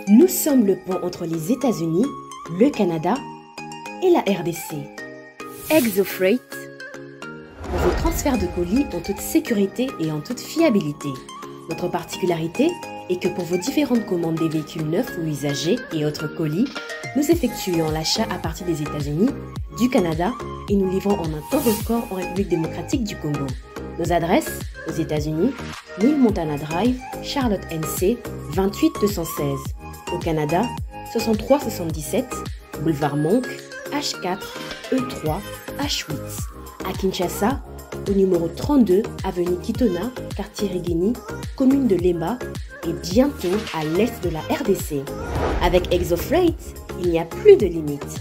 Nous sommes le pont entre les États-Unis, le Canada et la RDC. Exofreight, vos transferts de colis en toute sécurité et en toute fiabilité. Notre particularité est que pour vos différentes commandes des véhicules neufs ou usagés et autres colis, nous effectuons l'achat à partir des États-Unis, du Canada et nous livrons en un temps record en République démocratique du Congo. Nos adresses aux États-Unis, 1000 Montana Drive, Charlotte NC, 28216. Au Canada, 6377, Boulevard Monk, H4, E3, H8. À Kinshasa, au numéro 32, avenue Kitona, quartier Rigini, commune de Lemba et bientôt à l'est de la RDC. Avec Exofreight, il n'y a plus de limites.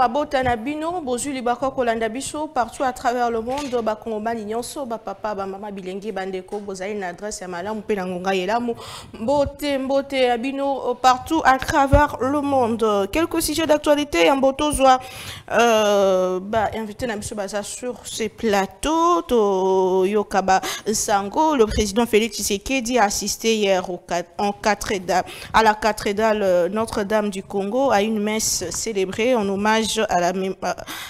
Bota na bino bozuli bako kolanda biso partout à travers le monde ba kongomani nyonso ba papa ba mama bilenge bandeko bozali na adresse ya malamu pe na ngonga yelamu mbote ya bino partout à travers le monde. Quelques sujets d'actualité en botozwa ba invité na biso baza sur ce plateau to Yokaba Sango. Le président Félix Tshisekedi a assisté hier à la cathédrale Notre-Dame du Congo à une messe célébrée en hommage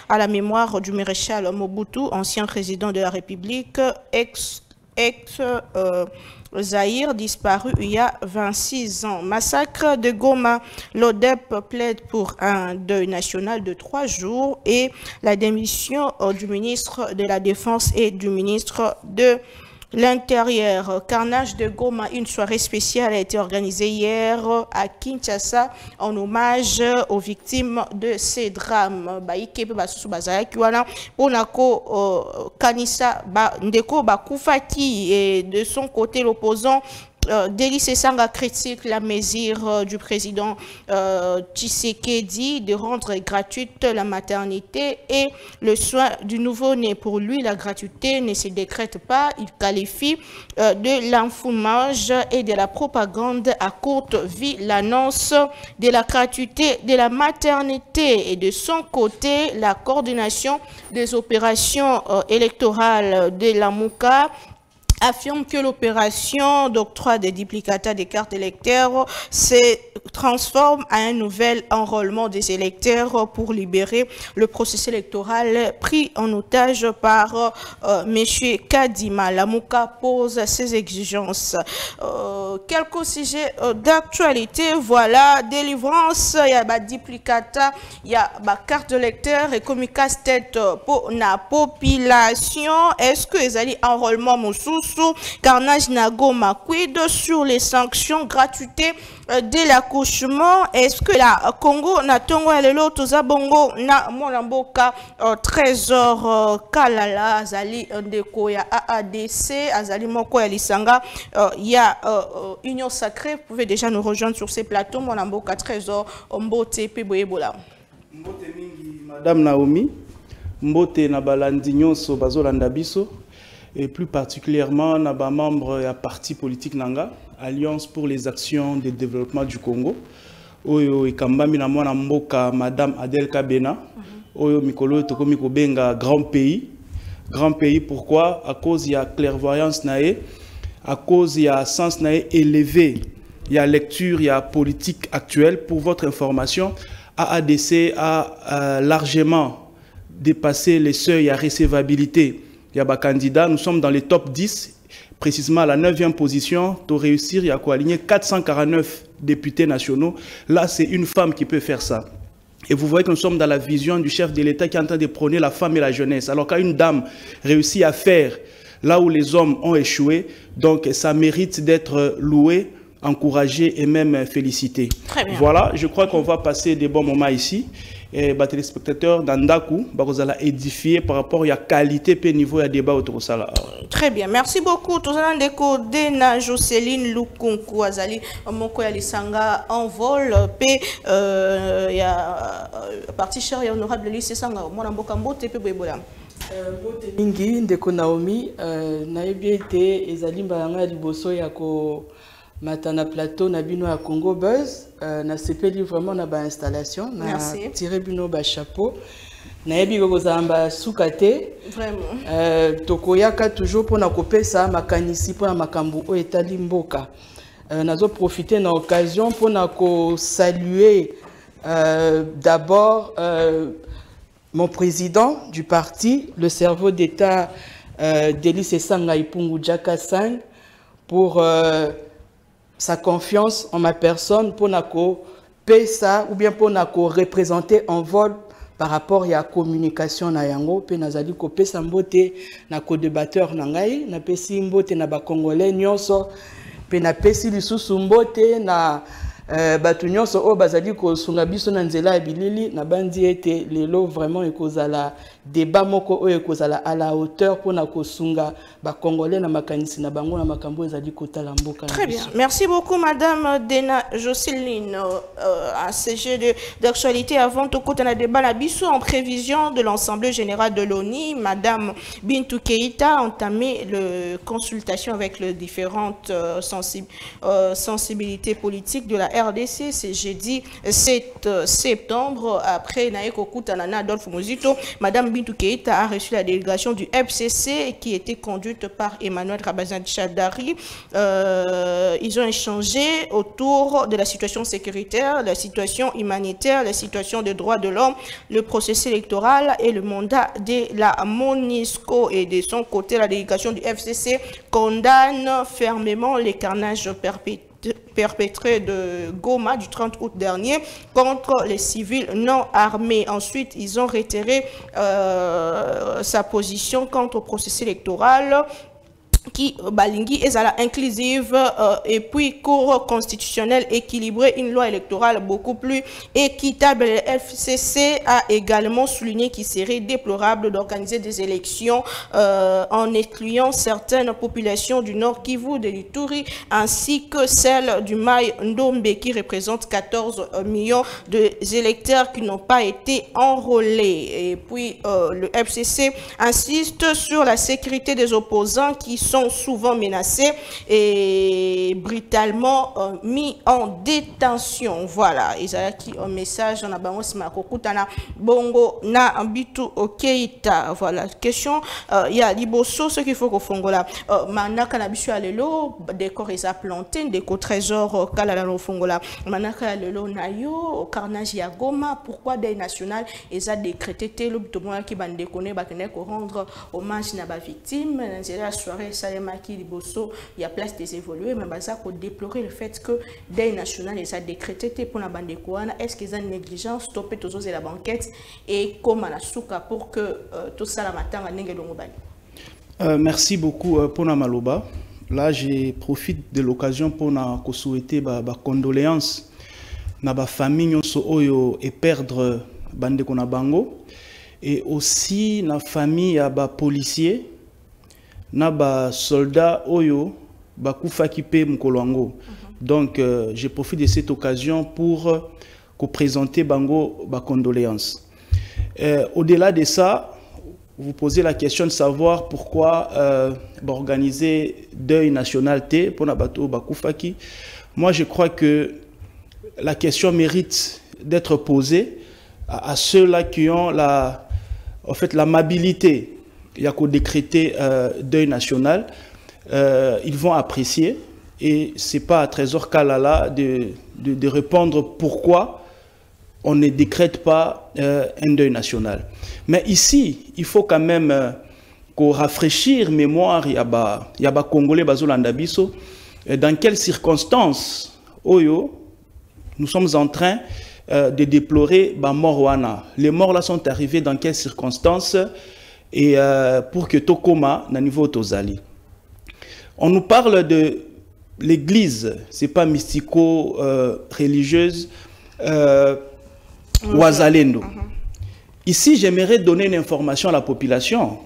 à la mémoire du maréchal Mobutu, ancien président de la République, Zaïre, disparu il y a 26 ans. Massacre de Goma, l'ODEP plaide pour un deuil national de 3 jours et la démission du ministre de la Défense et du ministre de l'Intérieur. Carnage de Goma, une soirée spéciale a été organisée hier à Kinshasa en hommage aux victimes de ces drames. Kanisa Ndeko Bakufaki et de son côté l'opposant Délice Sanga critique la mesure du président Tshisekedi de rendre gratuite la maternité et le soin du nouveau-né. Pour lui, la gratuité ne se décrète pas. Il qualifie de l'enfumage et de la propagande à courte vie l'annonce de la gratuité de la maternité. Et de son côté, la coordination des opérations électorales de la MOUCA affirme que l'opération d'octroi des duplicata des cartes électeurs se transforme à un nouvel enrôlement des électeurs pour libérer le processus électoral pris en otage par M. Kadima. La MOUCA pose ses exigences. Quelques sujets d'actualité, voilà, délivrance, il y a des duplicata, il y a des cartes électeurs et comme casse-tête pour la population. Est-ce que les alliés enrôlement Moussous carnage na Goma, quid sur les sanctions gratuité de l'accouchement? Est-ce que la Congo na tongo lelo toza bongo na molamboka trésor kalala azali ndeko ya AADC azali moko ya lisanga ya Union Sacrée? Vous pouvez déjà nous rejoindre sur ces plateaux. Molamboka trésor mbote pe boyebola mbote mingi madame Naomi, mbote na balandi nyonso bazolanda biso et plus particulièrement na ba membre ya parti politique nanga Alliance pour les actions de développement du Congo oyo ekambami na mwana mboka madame Adel Kabena oyo mikolo tokomi ko benga grand pays. Pourquoi? À cause ya clairvoyance nae, à cause ya sens nae élevé, ya lecture ya politique actuelle. Pour votre information, AADC a largement dépassé les seuils à recevabilité. Il y a des candidats, nous sommes dans les top 10, précisément à la 9e position, pour réussir, il y a quoi aligner 449 députés nationaux. Là, c'est une femme qui peut faire ça. Et vous voyez que nous sommes dans la vision du chef de l'État qui est en train de prôner la femme et la jeunesse. Alors quand une dame réussit à faire là où les hommes ont échoué, donc ça mérite d'être loué, encouragé et même félicité. Voilà, je crois qu'on va passer des bons moments ici. Et les téléspectateurs d'Andakou, vous allez édifier par rapport à la qualité et niveau de débat autour de ça. Très bien, merci beaucoup. Tout ça, de na Jocelyne Lukunku Azali, Moko Yalisanga en vol, ya parti cher et honorable lycée Sanga, Mwana Mbokambo, Tepe Boyebola. Mingi ndeko Naomi na ebité ezalimba yanga liboso ya ko matana plateau na bino ya Congo Buzz na sepeli vraiment na ba installation na tiré bino ba chapeau na yebi ko zamba sukate vraiment tokoyaka toujours pona kopesa makanisi pona makambu o etali mboka nazo profiter na occasion pona ko saluer d'abord mon président du parti, le cerveau d'État Delis Esanga Ipungu Djaka Sang, pour sa confiance en ma personne, pour nako pesa ou bien pour nako représenter en vol par rapport à la communication na yango, pe nazali ko pesa mbote nako débatteur nangai, na pesi mbote na ba congolais nyonso, pe na pesi lisusu mbote na batu nyonso o bazali ko sunga biso na nzela ya bilili na bandi ete lelo vraiment ekozala débat moko o ekozala à la hauteur pona ko sunga ba congolais na makanisi na bango na makambo ezali kotala mboka. Très bien. Merci beaucoup madame Dena Jocelyne à ce sujet d'actualité avant tout côté na débat la biso en prévision de l'Assemblée générale de l'ONU, madame Bintou Keïta a entamé le consultation avec les différentes sensibilités politiques de la RDC, c'est jeudi 7 septembre. Après Naeko Koutanana Adolphe Mozito, madame Bintou Keïta a reçu la délégation du FCC qui était conduite par Emmanuel Rabazan Chadari. Ils ont échangé autour de la situation sécuritaire, la situation humanitaire, la situation des droits de l'homme, le processus électoral et le mandat de la MONUSCO. Et de son côté, la délégation du FCC condamne fermement les carnages perpétrés de Goma du 30 août dernier contre les civils non armés. Ensuite, ils ont réitéré sa position quant au processus électoral qui balingi est à la inclusive et puis cour constitutionnelle équilibrée, une loi électorale beaucoup plus équitable. Le FCC a également souligné qu'il serait déplorable d'organiser des élections en excluant certaines populations du Nord Kivu, de l'Ituri, ainsi que celle du Maï Ndombe qui représente 14 millions d'électeurs qui n'ont pas été enrôlés. Et puis le FCC insiste sur la sécurité des opposants qui sont souvent menacés et brutalement mis en détention. Voilà, ils ont acquis un message dans la balance Makokutana Bongo na Bintou Keïta. Voilà, question, il y a Liboso, ce qu'il faut qu'on fasse là. Manaka na bisu alelo, décor ils a planté, décor trésor kalala no fongola. Manaka alelo nayo, carnage ya Goma, pourquoi des nationales ils a décrété tel tout le monde qui bande déconner, bakene ko rendre hommage na ba victime, dans la soirée il y a place des évoluer, mais il faut déplorer le fait que des nationales les a décrété pour la bande de Kouana. Est-ce qu'ils ont une négligence, stopper tous les la banquette et comme à la souka pour que tout ça la matin à Nengelongobani. Merci beaucoup pour la maloba. Là, je profite de l'occasion pour souhaiter ma condoléances na ba famille nyonso oyo et perdre bande kona bango et aussi na famille ya ba policier na ba soldats oyo ba kufaki pe mkolwango. Donc je profite de cette occasion pour présenter bango ba condoléances. Au-delà de ça, vous posez la question de savoir pourquoi organiser deuil national T pour na bato ba kufaki. Moi je crois que la question mérite d'être posée à ceux-là qui ont l'amabilité. Il y a qu'au décréter deuil national, ils vont apprécier et ce n'est pas à Trésor Kalala de répondre pourquoi on ne décrète pas un deuil national. Mais ici, il faut quand même qu'on rafraîchisse mémoire, il y a des Congolais, Bazolandabiso, dans quelles circonstances, Oyo, nous sommes en train de déplorer Morwana. Les morts là sont arrivés dans quelles circonstances? Et pour que Tokoma, na niveau Tozali. On nous parle de l'église, c'est pas mystico-religieuse, Wazalendo. Ici, j'aimerais donner une information à la population.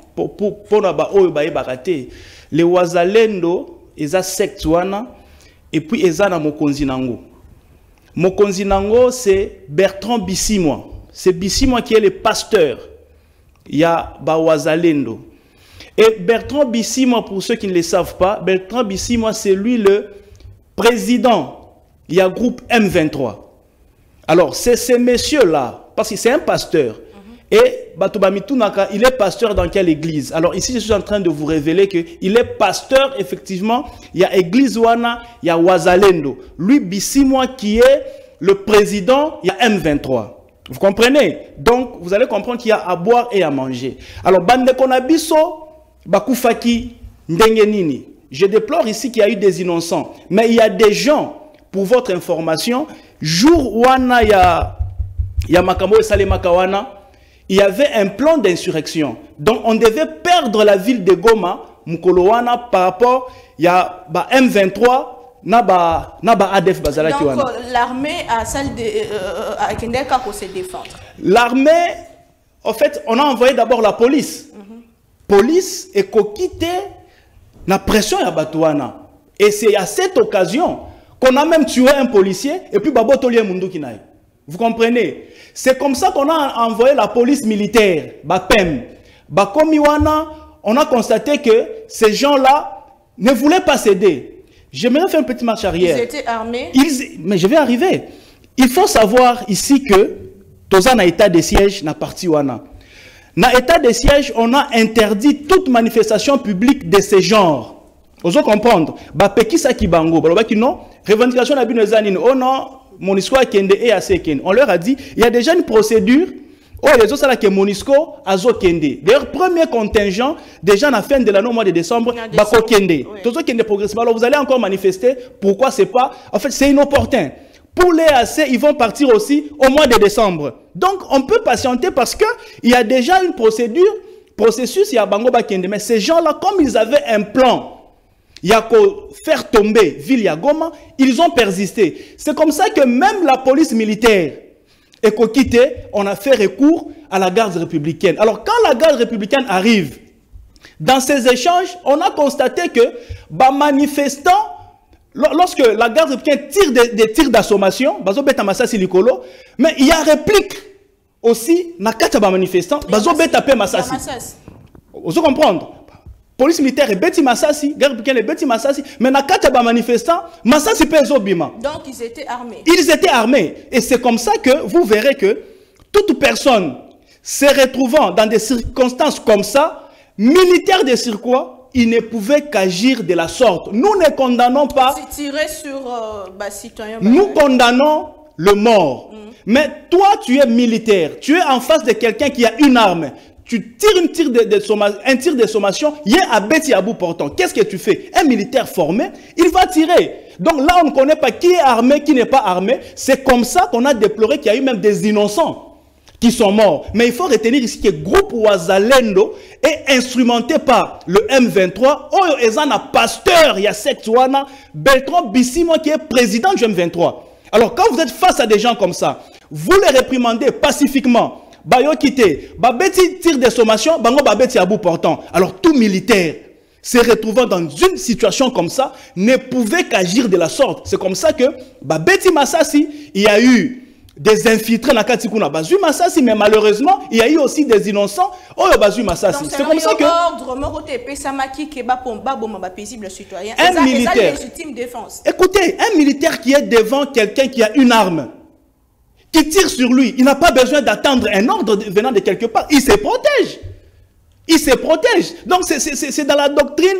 Les Wazalendo, ils ont secte et puis ils ont Mokonzi Nango. Mokonzi Nango, c'est Bertrand Bissimwa. C'est Bissimwa qui est le pasteur il y a Wazalendo. Et Bertrand Bisimwa, pour ceux qui ne le savent pas, Bertrand Bisimwa, c'est lui le président. Il y a groupe M23. Alors, c'est ces messieurs-là, parce que c'est un pasteur. Et Batubamitunaka, il est pasteur dans quelle église? Alors ici, je suis en train de vous révéler qu'il est pasteur, effectivement. Il y a église Wana, il y a Wazalendo. Lui, Bisimwa, qui est le président, il y a M23. Vous comprenez? Donc, vous allez comprendre qu'il y a à boire et à manger. Alors, Bande Konabiso, Bakufaki, Ndengenini. Je déplore ici qu'il y a eu des innocents. Mais il y a des gens, pour votre information, jour Wana, il y a Makambo et Salemakawana, il y avait un plan d'insurrection. Donc, on devait perdre la ville de Goma, Mukolowana, par rapport, il y a M23, Naba ADF Bazala Kiwana. Donc, l'armée a celle de Kendeka pour se défendre. L'armée, en fait, on a envoyé d'abord la police. Police et kokite la pression à Batouana. Et c'est à cette occasion qu'on a même tué un policier et puis Babo Tolie Mundu Kinaï. Vous comprenez? C'est comme ça qu'on a envoyé la police militaire, Bapem. Bakomiwana, on a constaté que ces gens-là ne voulaient pas céder. J'aimerais faire une petite marche arrière. Ils étaient armés. Mais je vais arriver. Il faut savoir ici que Toza na état de siège na parti wana. Na état de siège, on a interdit toute manifestation publique de ce genre. Vous allez comprendre. Bapekisa Kibango. Non, revendication na binozanine. Oh non. Monisco a kende et a seken. On leur a dit, il y a déjà une procédure. Oh, les autres, c'est que Monisco a zo kende. D'ailleurs, premier contingent, déjà à la fin de l'année, au mois de décembre, bako kende. Tout ça kende progressivement. Alors, vous allez encore manifester. Pourquoi c'est pas? En fait, c'est inopportun. Pour les AC, ils vont partir aussi au mois de décembre. Donc, on peut patienter parce que il y a déjà une processus, il y a Bango Bakende. Mais ces gens-là, comme ils avaient un plan, il y a qu'au faire tomber ville Yagoma, ils ont persisté. C'est comme ça que même la police militaire est quitté, on a fait recours à la garde républicaine. Alors quand la garde républicaine arrive, dans ces échanges, on a constaté que manifestants, lorsque la garde républicaine tire des tirs d'assommation, mais il y a réplique aussi, dans manifestants, vous comprendre? Police militaire est bêti Massassi, garde républicaine est bêti Massassi, mais na kataba manifestant, Massassi pèse au bima. Donc ils étaient armés. Ils étaient armés. Et c'est comme ça que vous verrez que toute personne se retrouvant dans des circonstances comme ça, militaire de circuit, il ne pouvait qu'agir de la sorte. Nous ne condamnons pas. C'est tiré sur citoyen. Nous condamnons le mort. Mais toi, tu es militaire. Tu es en face de quelqu'un qui a une arme. Tu tires un tir de sommation, il y a un bêtis à bout portant. Qu'est-ce que tu fais? Un militaire formé, il va tirer. Donc là, on ne connaît pas qui est armé, qui n'est pas armé. C'est comme ça qu'on a déploré qu'il y a eu même des innocents qui sont morts. Mais il faut retenir ici que le groupe Wazalendo est instrumenté par le M23. Oh, il y a un pasteur, il y a Sektuana, Bertrand Bisimwa qui est président du M23. Alors quand vous êtes face à des gens comme ça, vous les réprimandez pacifiquement. Bayo quitté, babeti tire des sommations, bango babeti à bout portant. Alors tout militaire se retrouvant dans une situation comme ça ne pouvait qu'agir de la sorte. C'est comme ça que babeti Massassi, il y a eu des infiltrés dans la Katikuna Bazu Massassi, mais malheureusement il y a eu aussi des innocents au Bazu Massassi. C'est comme ça que un militaire, légitime défense. Écoutez, un militaire qui est devant quelqu'un qui a une arme, qui tire sur lui, il n'a pas besoin d'attendre un ordre venant de quelque part. Il se protège. Il se protège. Donc, c'est dans la doctrine,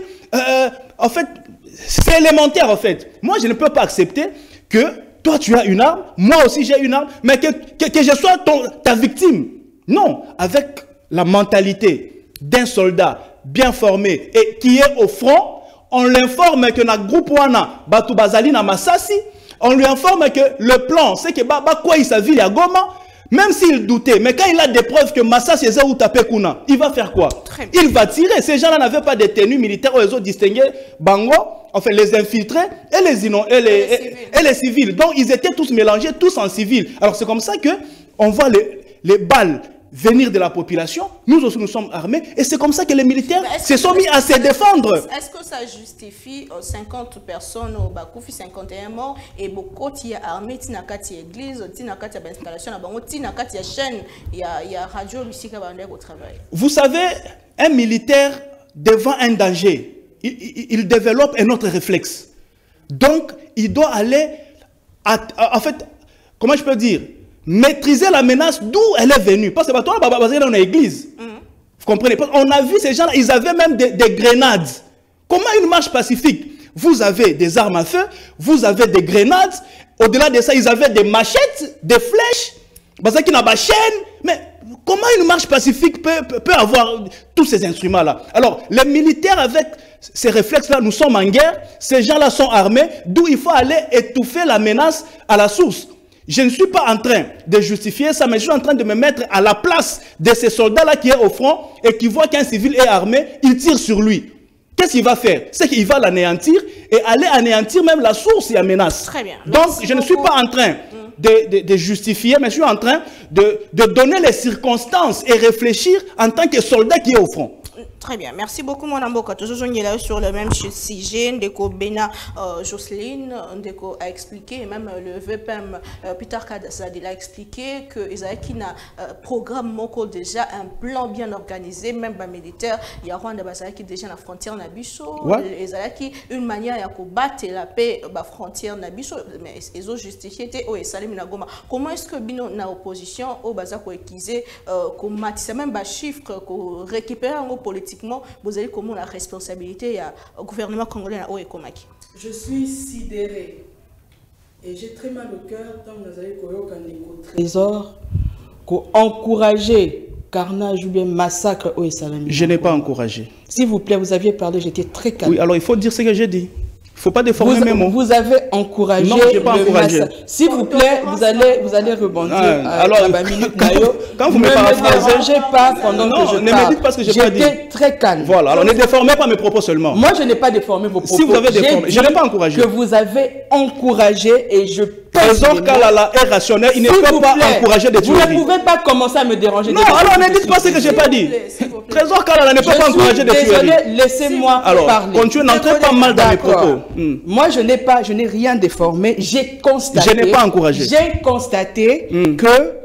en fait, c'est élémentaire, en fait. Moi, je ne peux pas accepter que toi, tu as une arme, moi aussi, j'ai une arme, mais que je sois ta victime. Non, avec la mentalité d'un soldat bien formé et qui est au front, on l'informe que notre groupe Wana, Batu Bazali na Massassi, on lui informe que le plan, c'est que quoi il s'aville à Goma, même s'il doutait, mais quand il a des preuves que Massassi est ou tapé Kuna, il va faire quoi? Il va tirer. Ces gens-là n'avaient pas de tenue militaire, ils ont distingué Bango, enfin les infiltrés et les civils. Donc ils étaient tous mélangés, tous en civil. Alors c'est comme ça que on voit les balles venir de la population, nous aussi nous sommes armés, et c'est comme ça que les militaires se sont mis à se défendre. Est-ce que ça justifie 50 personnes, 51 morts, et beaucoup qui sont armés, qui sont église, qui sont installation, qui sont chaîne, il y a radio, qui au travail. Vous savez, un militaire devant un danger, il développe un autre réflexe. Donc, il doit aller, en fait, comment je peux dire, maîtriser la menace d'où elle est venue. Parce que toi, on est dans l'église. Vous comprenez? On a vu ces gens-là, ils avaient même des grenades. Comment une marche pacifique? Vous avez des armes à feu, vous avez des grenades. Au-delà de ça, ils avaient des machettes, des flèches. Parce qu'il y a des chaînes. Mais comment une marche pacifique peut avoir tous ces instruments-là? Alors, les militaires avec ces réflexes-là, nous sommes en guerre. Ces gens-là sont armés. D'où il faut aller étouffer la menace à la source. Je ne suis pas en train de justifier ça, mais je suis en train de me mettre à la place de ces soldats-là qui est au front et qui voit qu'un civil est armé, il tire sur lui. Qu'est-ce qu'il va faire? C'est qu'il va l'anéantir et aller anéantir même la source et la menace. Très bien. Donc, je ne suis pas en train de justifier, mais je suis en train de donner les circonstances et réfléchir en tant que soldat qui est au front. Très bien, merci beaucoup mon amboka. Toujours sur le même sujet, Ndeko Bena Jocelyne, Ndeko a expliqué, et même le VPM Peter Kadasadi a expliqué que Isaaki n'a programme moko déjà un plan bien organisé, même pas militaire. Il y a Rwanda qui déjà la frontière Nabiso, Isaaki une manière de combattre la paix la frontière Nabiso, mais ils ont justifié au Salim Nagoma. Comment est-ce que bino na opposition au Bazako équisé combattre c'est même bas chiffre qu'on récupère en politique. Vous avez comment la responsabilité au gouvernement congolais à Oekomaki? Je suis sidéré et j'ai très mal au cœur tant que nous avons trésor encourager carnage ou bien massacre au Salami. Je n'ai pas encouragé. S'il vous plaît, vous aviez parlé, j'étais très calme. Oui, alors il faut dire ce que j'ai dit. Il ne faut pas déformer mes mots. Vous avez encouragé. Non, je n'ai pas encouragé. S'il vous plaît, vous allez rebondir. Alors, quand vous me paraphrasez, ne me dérangez pas pendant que je parle. Ne me dites pas ce que je n'ai pas dit. J'étais très calme. Voilà, alors ne déformez pas mes propos seulement. Moi, je n'ai pas déformé vos propos. Si vous avez déformé, je n'ai pas encouragé. Que vous avez encouragé et je Trésor Kalala est rationnel, il ne peut pas encourager des tueries. Vous ne pouvez pas commencer à me déranger. Non, alors ne dites pas ce que je n'ai pas dit. Trésor Kalala ne peut pas encourager des tueries. Désolé, laissez-moi parler. Alors, continuez, n'entrez pas mal dans mes propos. Moi, je n'ai rien déformé. J'ai constaté. Je n'ai pas encouragé. J'ai constaté que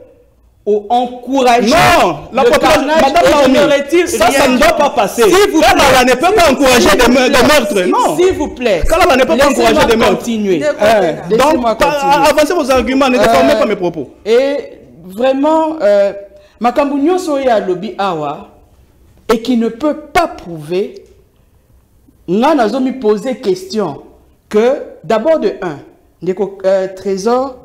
encourager. Non, la population, Madame Naomi, ça ne doit pas passer. Kalala ne peut pas encourager des meurtres. Non. S'il vous plaît. Kalala ne peut pas encourager des meurtres. Continuer. Donc, avancez vos arguments, ne déformez pas mes propos. Et vraiment, Makambu Nyonso ya lobby awa et qui ne peut pas prouver, nous avons posé question que d'abord de Trésor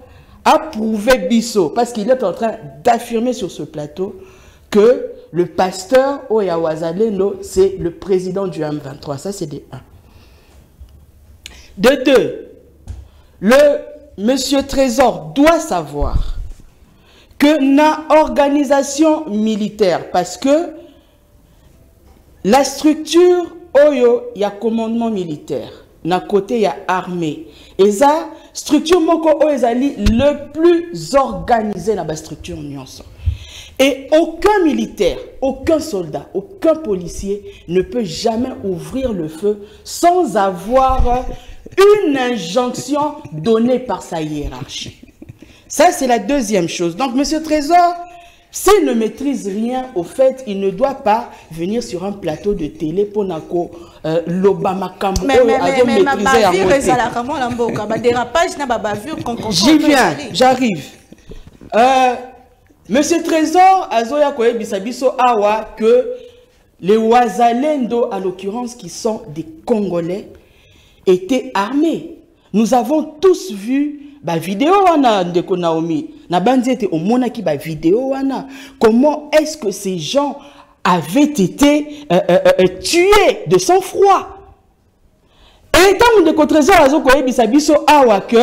a prouvé Bisso, parce qu'il est en train d'affirmer sur ce plateau que le pasteur Oya Wazalendo, c'est le président du M23. Ça, c'est des 1. De 2, le monsieur Trésor doit savoir que na organisation militaire, parce que la structure Oyo, il y a commandement militaire. Na côté, il y a armée. Et ça, structure moko oezali le plus organisé dans la structure nyonso. Et aucun militaire, aucun soldat, aucun policier ne peut jamais ouvrir le feu sans avoir une injonction donnée par sa hiérarchie. Ça, c'est la deuxième chose. Donc, monsieur Trésor, s'il ne maîtrise rien, au fait, il ne doit pas venir sur un plateau de télé pour nako l'Obama Cambo. J'y viens, j'arrive. Monsieur Trésor, Azoya Koye Bisabiso Awa, que les Wazalendo, à l'occurrence, qui sont des Congolais, étaient armés. Nous avons tous vu la vidéo de Naomi. Comment est-ce que ces gens avaient été tués de sang-froid? Et tant que Trésor Azokoye Bisabiso Awa que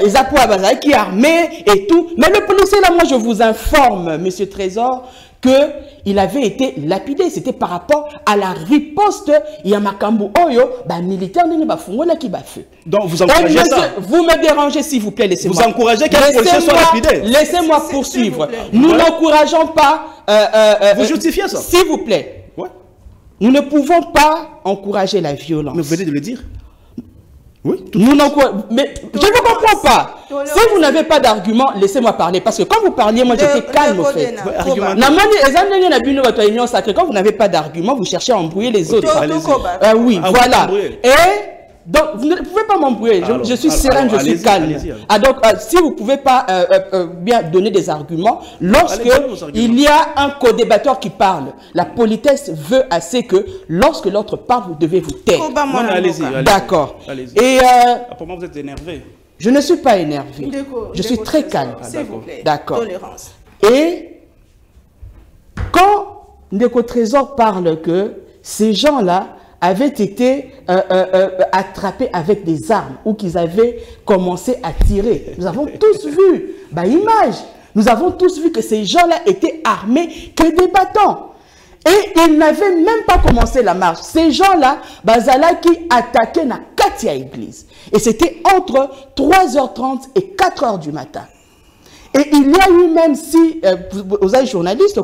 ils ont qui armés et tout. Mais le policier là, moi je vous informe, monsieur Trésor, qu'il avait été lapidé. C'était par rapport à la riposte Yamakambu Oyo, militaire n'est fungola qui feu. Donc vous encouragez ça? Vous me dérangez s'il vous plaît, laissez-moi. Vous encouragez qu'un policier soit lapidé? Laissez-moi poursuivre. Nous n'encourageons pas... vous justifiez ça? S'il vous plaît. Ouais. Nous ne pouvons pas encourager la violence. Mais vous venez de le dire. Oui, nous mais je ne comprends pas. Si vous n'avez pas d'argument, laissez-moi parler. Parce que quand vous parliez, moi j'étais calme au fait. Quand vous n'avez pas d'argument, vous cherchez à embrouiller les autres. Oui, voilà. Et donc, vous ne pouvez pas m'embrouiller. Je suis sereine, je suis calme. Donc, si vous ne pouvez pas bien donner des arguments, lorsque il y a un co-débatteur qui parle, la politesse veut assez que lorsque l'autre parle, vous devez vous taire. Allez-y. D'accord. Et pour moi, vous êtes énervé. Je ne suis pas énervé. Je suis très calme. D'accord. Et quand Ndeko Trésor parle que ces gens-là avaient été attrapés avec des armes ou qu'ils avaient commencé à tirer. Nous avons tous vu, image, nous avons tous vu que ces gens-là étaient armés que des bâtons. Et ils n'avaient même pas commencé la marche. Ces gens-là, qui attaquaient la Katia église. Et c'était entre 3h30 et 4h du matin. Et il y a eu même, si aux journalistes,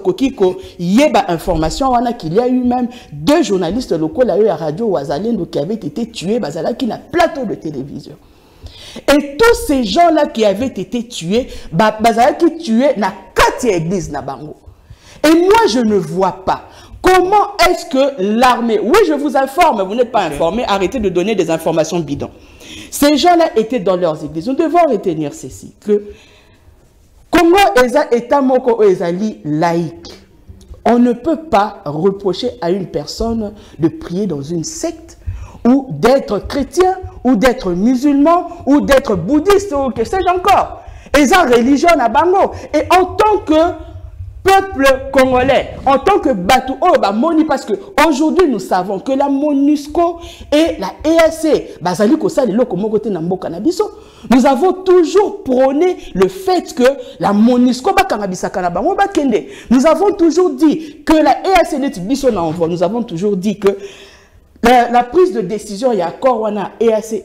il y a information, qu'il y a eu même 2 journalistes locaux à la radio Ouazalendo qui avaient été tués, qui n'a plateau de télévision. Et tous ces gens-là qui avaient été tués, qui tuaient la Katia église na bango. Et moi, je ne vois pas comment est-ce que l'armée... Oui, je vous informe, vous n'êtes pas informé, arrêtez de donner des informations bidons. Ces gens-là étaient dans leurs églises. Nous devons retenir ceci, que Congo est un moko ezali laïque. On ne peut pas reprocher à une personne de prier dans une secte ou d'être chrétien ou d'être musulman ou d'être bouddhiste ou que sais-je encore. Et ça, religion à Bango. Et en tant que peuple congolais, en tant que Batu Moni, parce que aujourd'hui nous savons que la MONUSCO et la EAC, nous avons toujours prôné le fait que la MONUSCO, nous avons toujours dit que la EAC, nous avons toujours dit que la prise de décision, il y a encore wana EAC,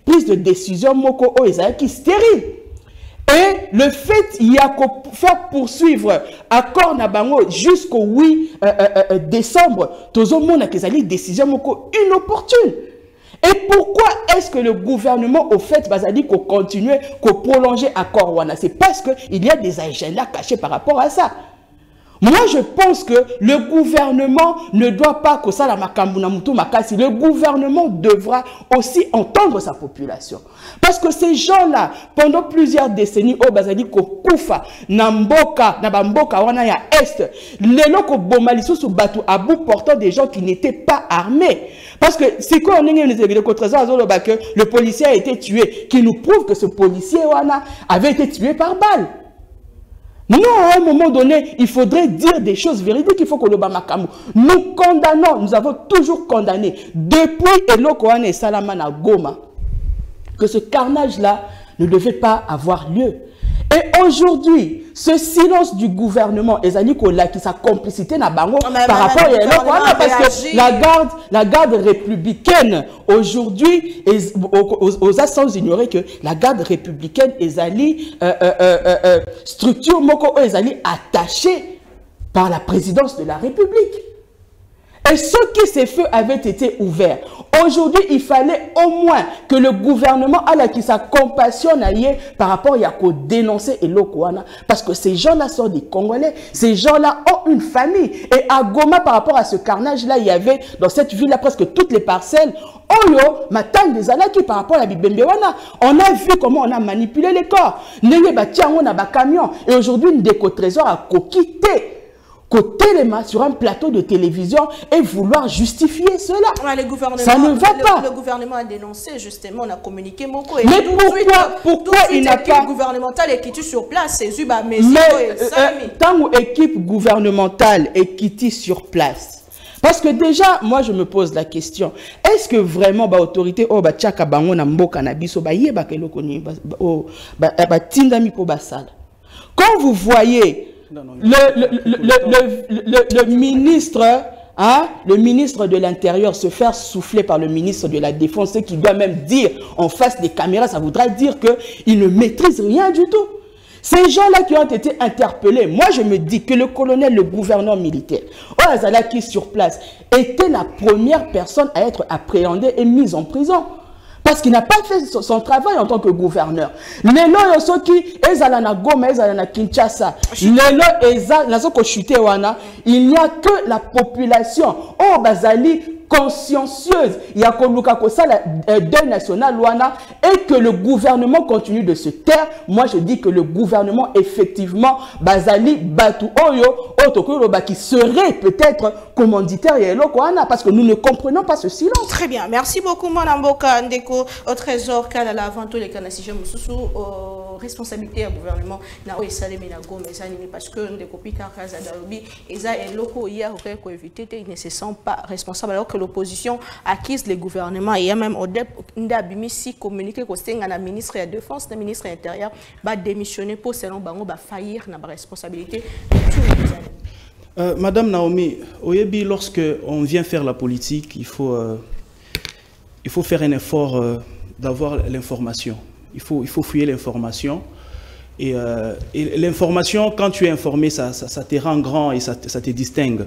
prise de décision moko stérile. Et le fait, il y a qu'à faire poursuivre accord Nabango jusqu'au 8 décembre, tout le monde a une décision inopportune. Et pourquoi est-ce que le gouvernement, au fait, dit qu'on continue, qu'on prolonge accord Wana? C'est parce qu'il y a des agendas cachés par rapport à ça. Moi, je pense que le gouvernement ne doit pas que ça la makambu na mutu makasi. Le gouvernement devra aussi entendre sa population. Parce que ces gens-là, pendant plusieurs décennies, au bazali ko kufa na mboka, na bamboka wana ya est, lelo ko bomaliso sous bateau à bout portant des gens qui n'étaient pas armés. Parce que c'est quoi on est le policier a été tué, qui nous prouve que ce policier wana avait été tué par balle. Non, à un moment donné, il faudrait dire des choses véridiques. Il faut que le Bamakamu. Nous condamnons, nous avons toujours condamné, depuis Elokoane et Salamana Goma, que ce carnage-là ne devait pas avoir lieu. Et aujourd'hui, ce silence du gouvernement, qui sa complicité na bango par rapport à Elokoane, parce que la garde républicaine, aujourd'hui, aux sans ignorer que la garde républicaine est structure moko attachée par la présidence de la République. Et ce qui ces feux avaient été ouverts. Aujourd'hui, il fallait au moins que le gouvernement qui sa compassion par rapport à dénoncer Elokoana. Parce que ces gens-là sont des Congolais. Ces gens-là ont une famille. Et à Goma, par rapport à ce carnage-là, il y avait dans cette ville-là presque toutes les parcelles. Oyo, Matang des Alaki par rapport à la Bibembewana. On a vu comment on a manipulé les corps. Nenge Batiango on a ba camion. Et aujourd'hui, Ndeko Trésor a coquité. Côté sur un plateau de télévision et vouloir justifier cela. Ça ne va pas. Le gouvernement a dénoncé justement, on a communiqué beaucoup. Mais pourquoi il n'a pas... gouvernementale est quitté sur place, c'est Zuba, mais tant que équipe gouvernementale est quittée sur place. Parce que déjà, moi je me pose la question, est-ce que vraiment l'autorité tchaka bango na mboka na biso ba yeba keloko ni ba tindami po basala. Quand vous voyez le ministre... Hein? Le ministre de l'Intérieur se faire souffler par le ministre de la Défense, ce qui doit même dire en face des caméras, ça voudra dire qu'il ne maîtrise rien du tout. Ces gens-là qui ont été interpellés, moi je me dis que le colonel, le gouverneur militaire, Oazala qui est sur place, était la première personne à être appréhendée et mise en prison. Parce qu'il n'a pas fait son travail en tant que gouverneur. Lelo yosoki ezala na Goma, ezala na Kinshasa. Lelo ezala na soko chute wana, il n'y a que la population oh bazali consciencieuse, il y a le deuil national wana, et que le gouvernement continue de se taire. Moi je dis que le gouvernement effectivement bazali batu oyo otokuro qui serait peut-être commanditaire et wana, parce que nous ne comprenons pas ce silence. Très bien, merci beaucoup Mboka Ndeko au trésor Kalala avant tout les canasijeux mususu responsabilité du gouvernement na o esalemi na Goma parce que Ndeko Peter Kazadaobi eza eloko hier pour éviter ils ne se sentent pas responsables alors que l'opposition accuse le gouvernement et même au ndabimisi communiqué ko senga na ministre de la défense na ministre de l'intérieur va démissionner pour selon bango va faillir na responsabilité. Madame Naomi, oyebi lorsque on vient faire la politique, il faut faire un effort d'avoir l'information. Il faut fouiller l'information. Et l'information, quand tu es informé, ça te rend grand et ça te distingue.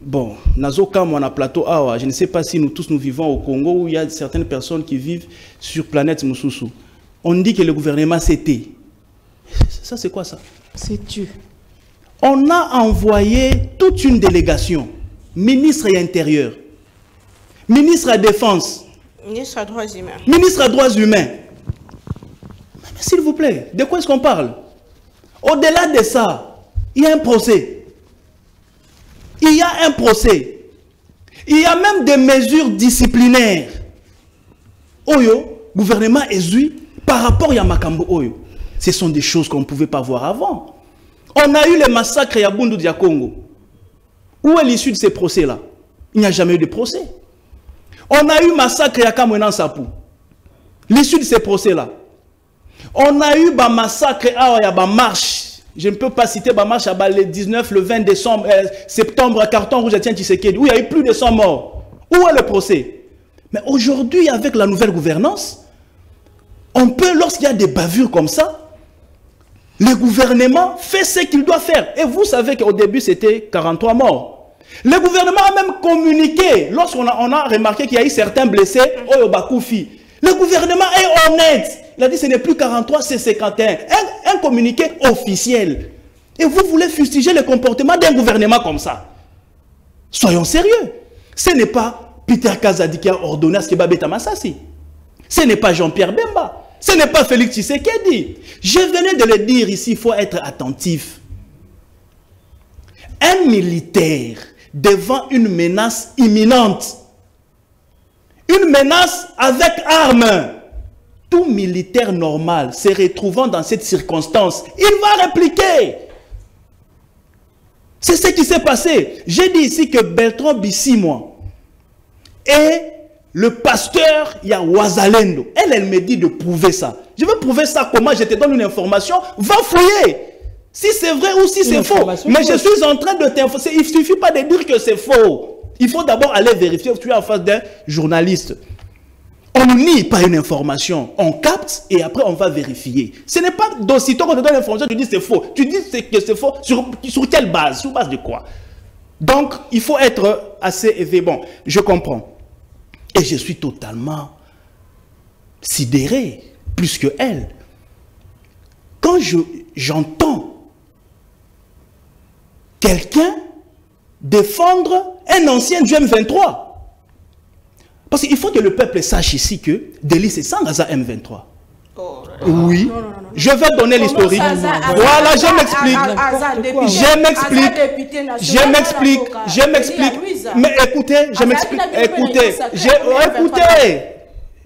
Bon, Nazoka, moi, na plateau Awa, je ne sais pas si nous tous nous vivons au Congo où il y a certaines personnes qui vivent sur planète Moussousou. On dit que le gouvernement s'était. Ça, c'est quoi ça? C'est tu. On a envoyé toute une délégation, ministre et intérieur, ministre à la Défense, ministre à droits humains. Ministre à droits humains. Mais s'il vous plaît, de quoi est-ce qu'on parle? Au-delà de ça, il y a un procès. Il y a un procès. Il y a même des mesures disciplinaires. Oyo, gouvernement exu par rapport à Makambo Oyo. Ce sont des choses qu'on ne pouvait pas voir avant. On a eu le massacre à Bundu dia Congo. Où est l'issue de ces procès-là? Il n'y a jamais eu de procès. On a eu massacre à Kamwenan Sapou. L'issue de ces procès-là. On a eu un massacre à marche. Je ne peux pas citer ma marche le 19, le 20 décembre, septembre à Carton Rouge à Tshisekedi, où il y a eu plus de 100 morts. Où est le procès? Mais aujourd'hui, avec la nouvelle gouvernance, on peut, lorsqu'il y a des bavures comme ça, le gouvernement fait ce qu'il doit faire. Et vous savez qu'au début, c'était 43 morts. Le gouvernement a même communiqué, lorsqu'on a remarqué qu'il y a eu certains blessés, au Bakoufi. Le gouvernement est honnête. Il a dit que ce n'est plus 43, c'est 51. Un communiqué officiel. Et vous voulez fustiger le comportement d'un gouvernement comme ça. Soyons sérieux. Ce n'est pas Peter Kazadi qui a ordonné à ce que Babeta Massassi. Ce n'est pas Jean-Pierre Bemba. Ce n'est pas Félix Tshisekedi. Je venais de le dire ici, il faut être attentif. Un militaire devant une menace imminente, une menace avec armes, tout militaire normal se retrouvant dans cette circonstance, il va répliquer. C'est ce qui s'est passé. J'ai dit ici que Bertrand Bissimo et le pasteur, il y a Wazalendo. Elle me dit de prouver ça. Je veux prouver ça comment? Je te donne une information. Va fouiller. Si c'est vrai ou si c'est faux. Mais je suis en train de t'informer. Il ne suffit pas de dire que c'est faux. Il faut d'abord aller vérifier. Tu es en face d'un journaliste. On ne nie pas une information. On capte et après on va vérifier. Ce n'est pas d'aussitôt qu'on te donne l'information, tu dis c'est faux. Tu dis que c'est faux. Sur quelle base? Sur base de quoi? Donc, il faut être assez éveillé. Bon, je comprends. Et je suis totalement sidéré, plus que elle. Quand j'entends quelqu'un défendre un ancien du M23, parce qu'il faut que le peuple sache ici que Delis est sans Gaza M23. Oh, oui. Non. Je vais donner l'historique. Voilà, je m'explique. Je m'explique. Mais écoutez, je m'explique. Écoutez.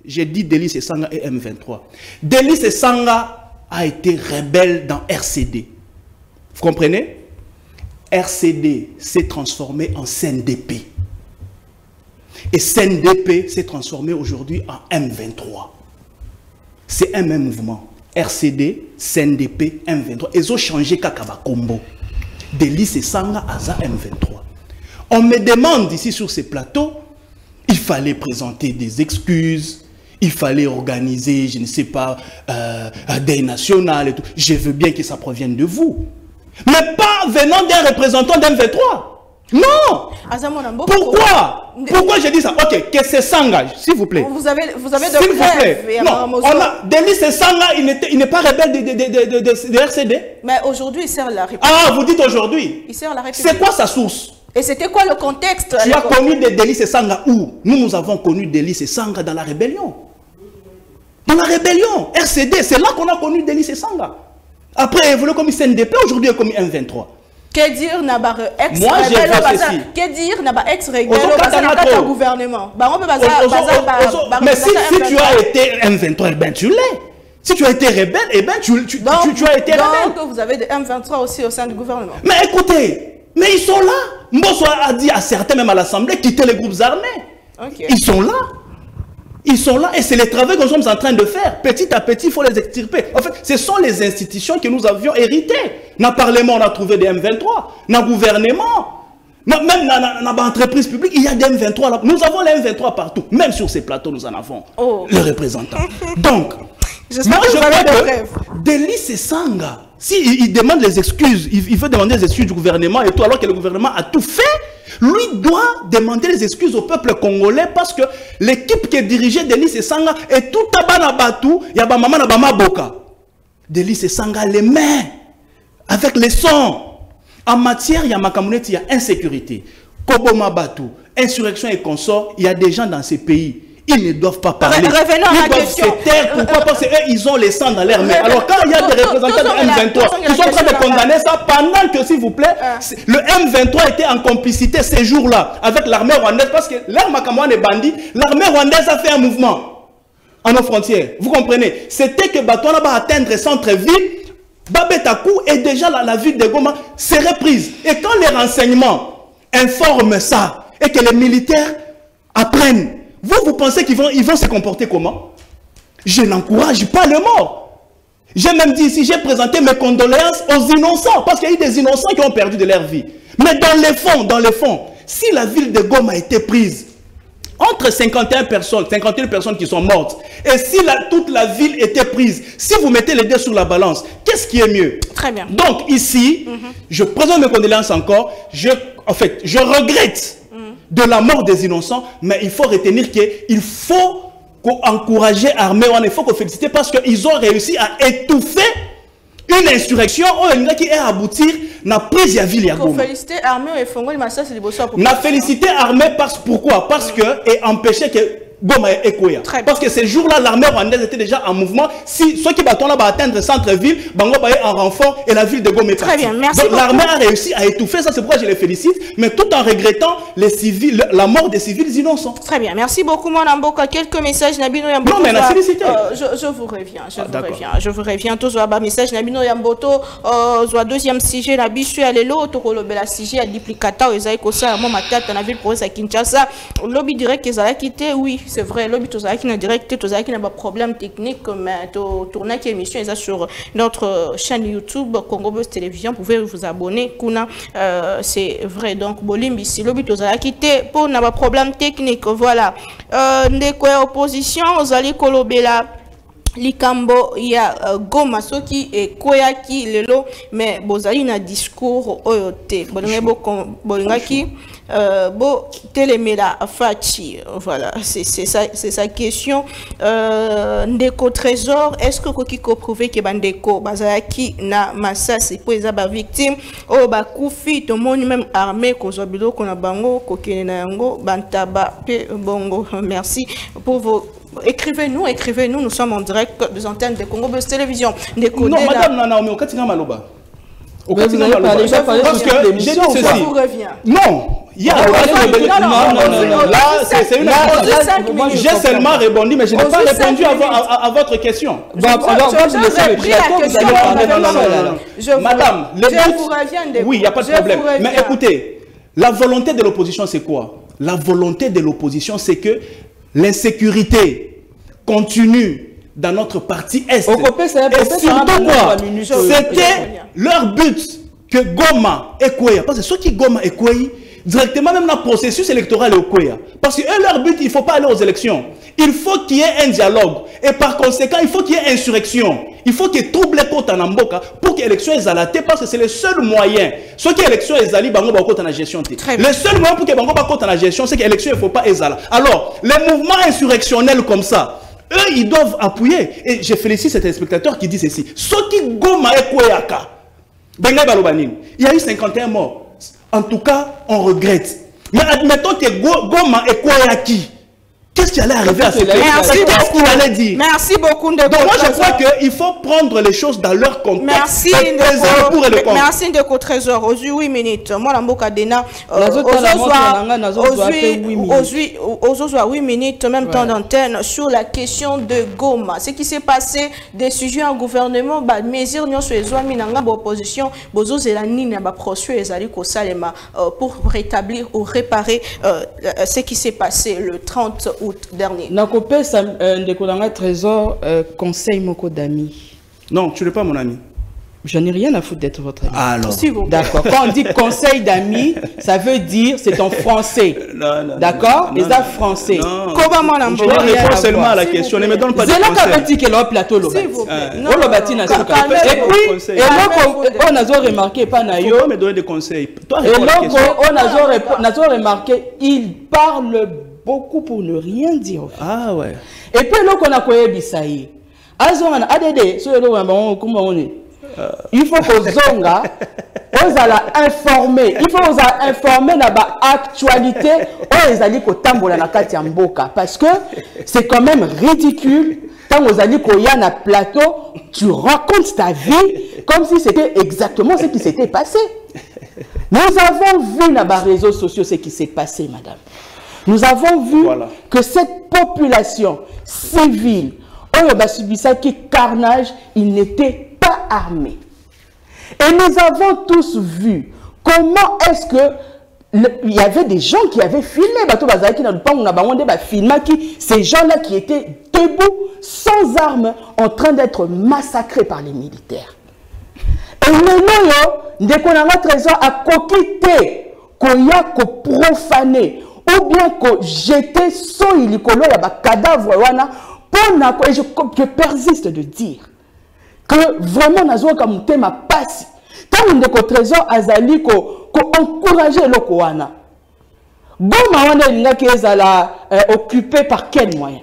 J'ai dit Delis et Sanga et M23. Delis et Sanga a été rebelle dans RCD. Vous comprenez? RCD s'est transformé en CNDP. Et CNDP s'est transformé aujourd'hui en M23. C'est un même mouvement. RCD, CNDP, M23. Ils ont changé Kakaba Combo. Délice Sanga Aza M23. On me demande ici sur ces plateaux, il fallait présenter des excuses, il fallait organiser, je ne sais pas, des nationales et tout. Je veux bien que ça provienne de vous. Mais pas venant d'un représentant d'M23. Non. Pourquoi? Pourquoi j'ai dit ça? Ok, que c'est Sanga, s'il vous plaît. Vous avez de preuves. Non, Délice Sanga, il n'est pas rebelle de RCD. Mais aujourd'hui, il sert la République. Ah, vous dites aujourd'hui? Il sert la République. C'est quoi sa source? Et c'était quoi le contexte? Tu as connu des Délice Sanga où? Nous avons connu Délice Sanga dans la rébellion. Dans la rébellion, RCD, c'est là qu'on a connu Délice Sanga. Après, il évolue comme CNDP, aujourd'hui il est comme M23. Que dire Nabar ex Moi, j'ai fait ceci. Que dire Nabar ex régler au gouvernement? Mais si tu as été M23, ben tu l'es. Si tu as été rebelle, eh ben tu as été rebelle. Donc vous avez des M23 aussi au sein du gouvernement. Mais écoutez, mais ils sont là. Mbosso a dit à certains, même à l'Assemblée, quitter les groupes armés. Okay. Ils sont là. Ils sont là et c'est le travail que nous sommes en train de faire. Petit à petit, il faut les extirper. En fait, ce sont les institutions que nous avions héritées. Dans le Parlement, on a trouvé des M23. Dans le gouvernement, même dans l'entreprise publique, il y a des M23 là. Nous avons les M23 partout. Même sur ces plateaux, nous en avons les représentants. Donc, moi, je crois que Délice Sanga, s'il demande les excuses, il veut demander les excuses du gouvernement et tout, alors que le gouvernement a tout fait, lui doit demander les excuses au peuple congolais parce que l'équipe qui est dirigée Délice Sanga est tout à Banabatou, il y a Bamama na Bamaboka. Délice Sanga les mains avec les sons. En matière, il y a Makamouneti, il y a insécurité. Koboma Batou, insurrection et consorts, il y a des gens dans ces pays. Ils ne doivent pas parler. Revenons à la question. Se taire. Pourquoi? Parce qu'eux, ils ont les sangs dans l'air. Alors quand il y a des représentants de M23 qui sont en train de condamner ça, pendant que, s'il vous plaît, le M23 était en complicité ces jours-là avec l'armée rwandaise, parce que l'air Makamouane est bandit, l'armée rwandaise a fait un mouvement à nos frontières. Vous comprenez? C'était que Batouana va atteindre centre-ville, Babetakou et déjà la ville de Goma serait prise. Et quand les renseignements informent ça et que les militaires apprennent, vous pensez qu'ils vont se comporter comment? Je n'encourage pas le mort. J'ai même dit ici, j'ai présenté mes condoléances aux innocents, parce qu'il y a eu des innocents qui ont perdu de leur vie. Mais dans les fonds, si la ville de Goma a été prise, entre 51 personnes qui sont mortes, et si toute la ville était prise, si vous mettez les deux sur la balance, qu'est-ce qui est mieux? Très bien. Donc ici, je présente mes condoléances encore, je regrette de la mort des innocents, mais il faut retenir qu'il faut encourager l'armée, il faut féliciter parce qu'ils ont réussi à étouffer une insurrection qui est aboutir na prise ya ville ya Goma. Il faut féliciter l'armée et Fongo Massa c'est liboso. Na féliciter l'armée pourquoi? Parce que et empêcher que Goma est Koya. Parce que ces jours-là, l'armée rwandaise était déjà en mouvement. Si ceux qui battent là va atteindre le centre-ville, Bango va être en renfort et la ville de Goma est partie. Très bien, merci. Donc l'armée a réussi à étouffer ça, c'est pourquoi je les félicite, mais tout en regrettant les civils, la mort des civils innocents. Très bien, merci beaucoup mon Amboka. Quelques messages Nabino Yamboto. Non mais la félicité. Je vous reviens. Tous les messages Nabino Yamboto. Soit deuxième sujet la bichu à l'élo, tokolo bela sujet à duplicata ou ezaïko ça mon matata na ville province à Kinshasa. Lobby direct qu'ils allaient quitter, oui. C'est vrai, lobby qui n'a direct, qui n'a pas de problème technique, mais tourner qui émission sur notre chaîne YouTube Congo Buzz Télévision, vous pouvez vous abonner. C'est vrai, donc Bolimbi si lobby qui quitté pour n'a pas de problème technique, voilà. Des opposition, vous allez kolobela. Likambo ya Goma soki et koyaki lelo mais bozali na discours oyote bolingaki bo telemela fachi, voilà c'est sa question. Ndeko Trésor, est-ce que kokiko prouver que bandeko bazaki na masasi po eza ba victime o ba kufi to moni même armé ko zobilo ko na bango ko kene na yango bantaba pe bongo? Merci pour vos écrivez-nous, nous sommes en direct des antennes de Congo Buzz Télévision. Non, madame Naomi, au Katinga Maloba. Au Katinga Maloba. Parce que j'ai dit ceci. Je vous reviens. Non, il y a non. Là, c'est une. J'ai seulement répondu, mais je n'ai pas répondu à votre question. Madame, oui, il n'y a pas de problème. Mais écoutez, la volonté de l'opposition, c'est quoi? La volonté de l'opposition, c'est que l'insécurité continue dans notre partie Est. Et surtout quoi, c'était leur but que Goma et Kouya, parce que ceux qui Goma et Kouya, directement même dans le processus électoral au Kouya, parce que eux, leur but, il ne faut pas aller aux élections. Il faut qu'il y ait un dialogue. Et par conséquent, il faut qu'il y ait insurrection. Il faut qu'il y ait trouble en Mboka pour que l'élection soit alatée, parce que c'est le seul moyen. Ceux qui élection est alée, bango ba côté la gestion. Le seul moyen pour que bango ba côté la gestion, c'est que l'élection il faut pas ezala. Alors, les mouvements insurrectionnels comme ça, eux ils doivent appuyer. Et je félicite cet spectateur qui dit ceci. Ceux qui goma et koyaka, benga balobanine. Il y a eu 51 morts. En tout cas, on regrette. Mais admettons que goma et koyaki. Qu'est-ce qui allait arriver à ce pays? Qu'est-ce qu'il allait dire? Merci beaucoup. Donc moi je crois qu'il faut prendre les choses dans leur contexte. Merci de Trésor. Aux 8 minutes. Moi, l'amboka dena. Aux 8 minutes, même temps d'antenne, sur la question de Goma. Ce qui s'est passé, des sujets en gouvernement, mesures non sur les minanga opposition, bozo zelani na ba procès ezali ko salema pour rétablir ou réparer ce qui s'est passé le 30 août dernier. Nakopé ça de Trésor conseil moko d'ami. Non, tu n'es pas mon ami. Je n'ai rien à foutre d'être votre ami. Alors. D'accord. Quand on dit conseil d'amis, ça veut dire c'est en français. D'accord? Les arts français. Comment on je réponds seulement à la question. Ne me donne pas de conseils. C'est là qu'on dit que le plateau le et puis, on a remarqué, pas naïo. On me donner des conseils. Et donc, on a remarqué, il parle beaucoup pour ne rien dire. Ah ouais. Et puis, là, on a quoi Bisaï. Azon, ADD, sur le comment on est. Il faut que Zonga, on a informé. Il faut qu'on a informé de l'actualité. On a dit qu'on tambola na kati mboka parce que c'est quand même ridicule. Quand on a dit qu'on y a un plateau, tu racontes ta vie comme si c'était exactement ce qui s'était passé. Nous avons vu dans les réseaux sociaux ce qui s'est passé, madame. Nous avons vu que cette population civile, on a subi ça qui carnage, il n'était pas armé. Et nous avons tous vu comment est-ce que il y avait des gens qui avaient filmé ces gens-là qui étaient debout, sans armes, en train d'être massacrés par les militaires. Et maintenant, dès qu'on a un trésor à coquiter, qu'on y a profané, ou bien qu'on jetait son ilikolo, il y a un cadavre, et je persiste de dire que vraiment, nous avons comme thème à passer. Tant que le trésor azali ko encourager le Koana. Goma wana qui est occupé par quel moyen?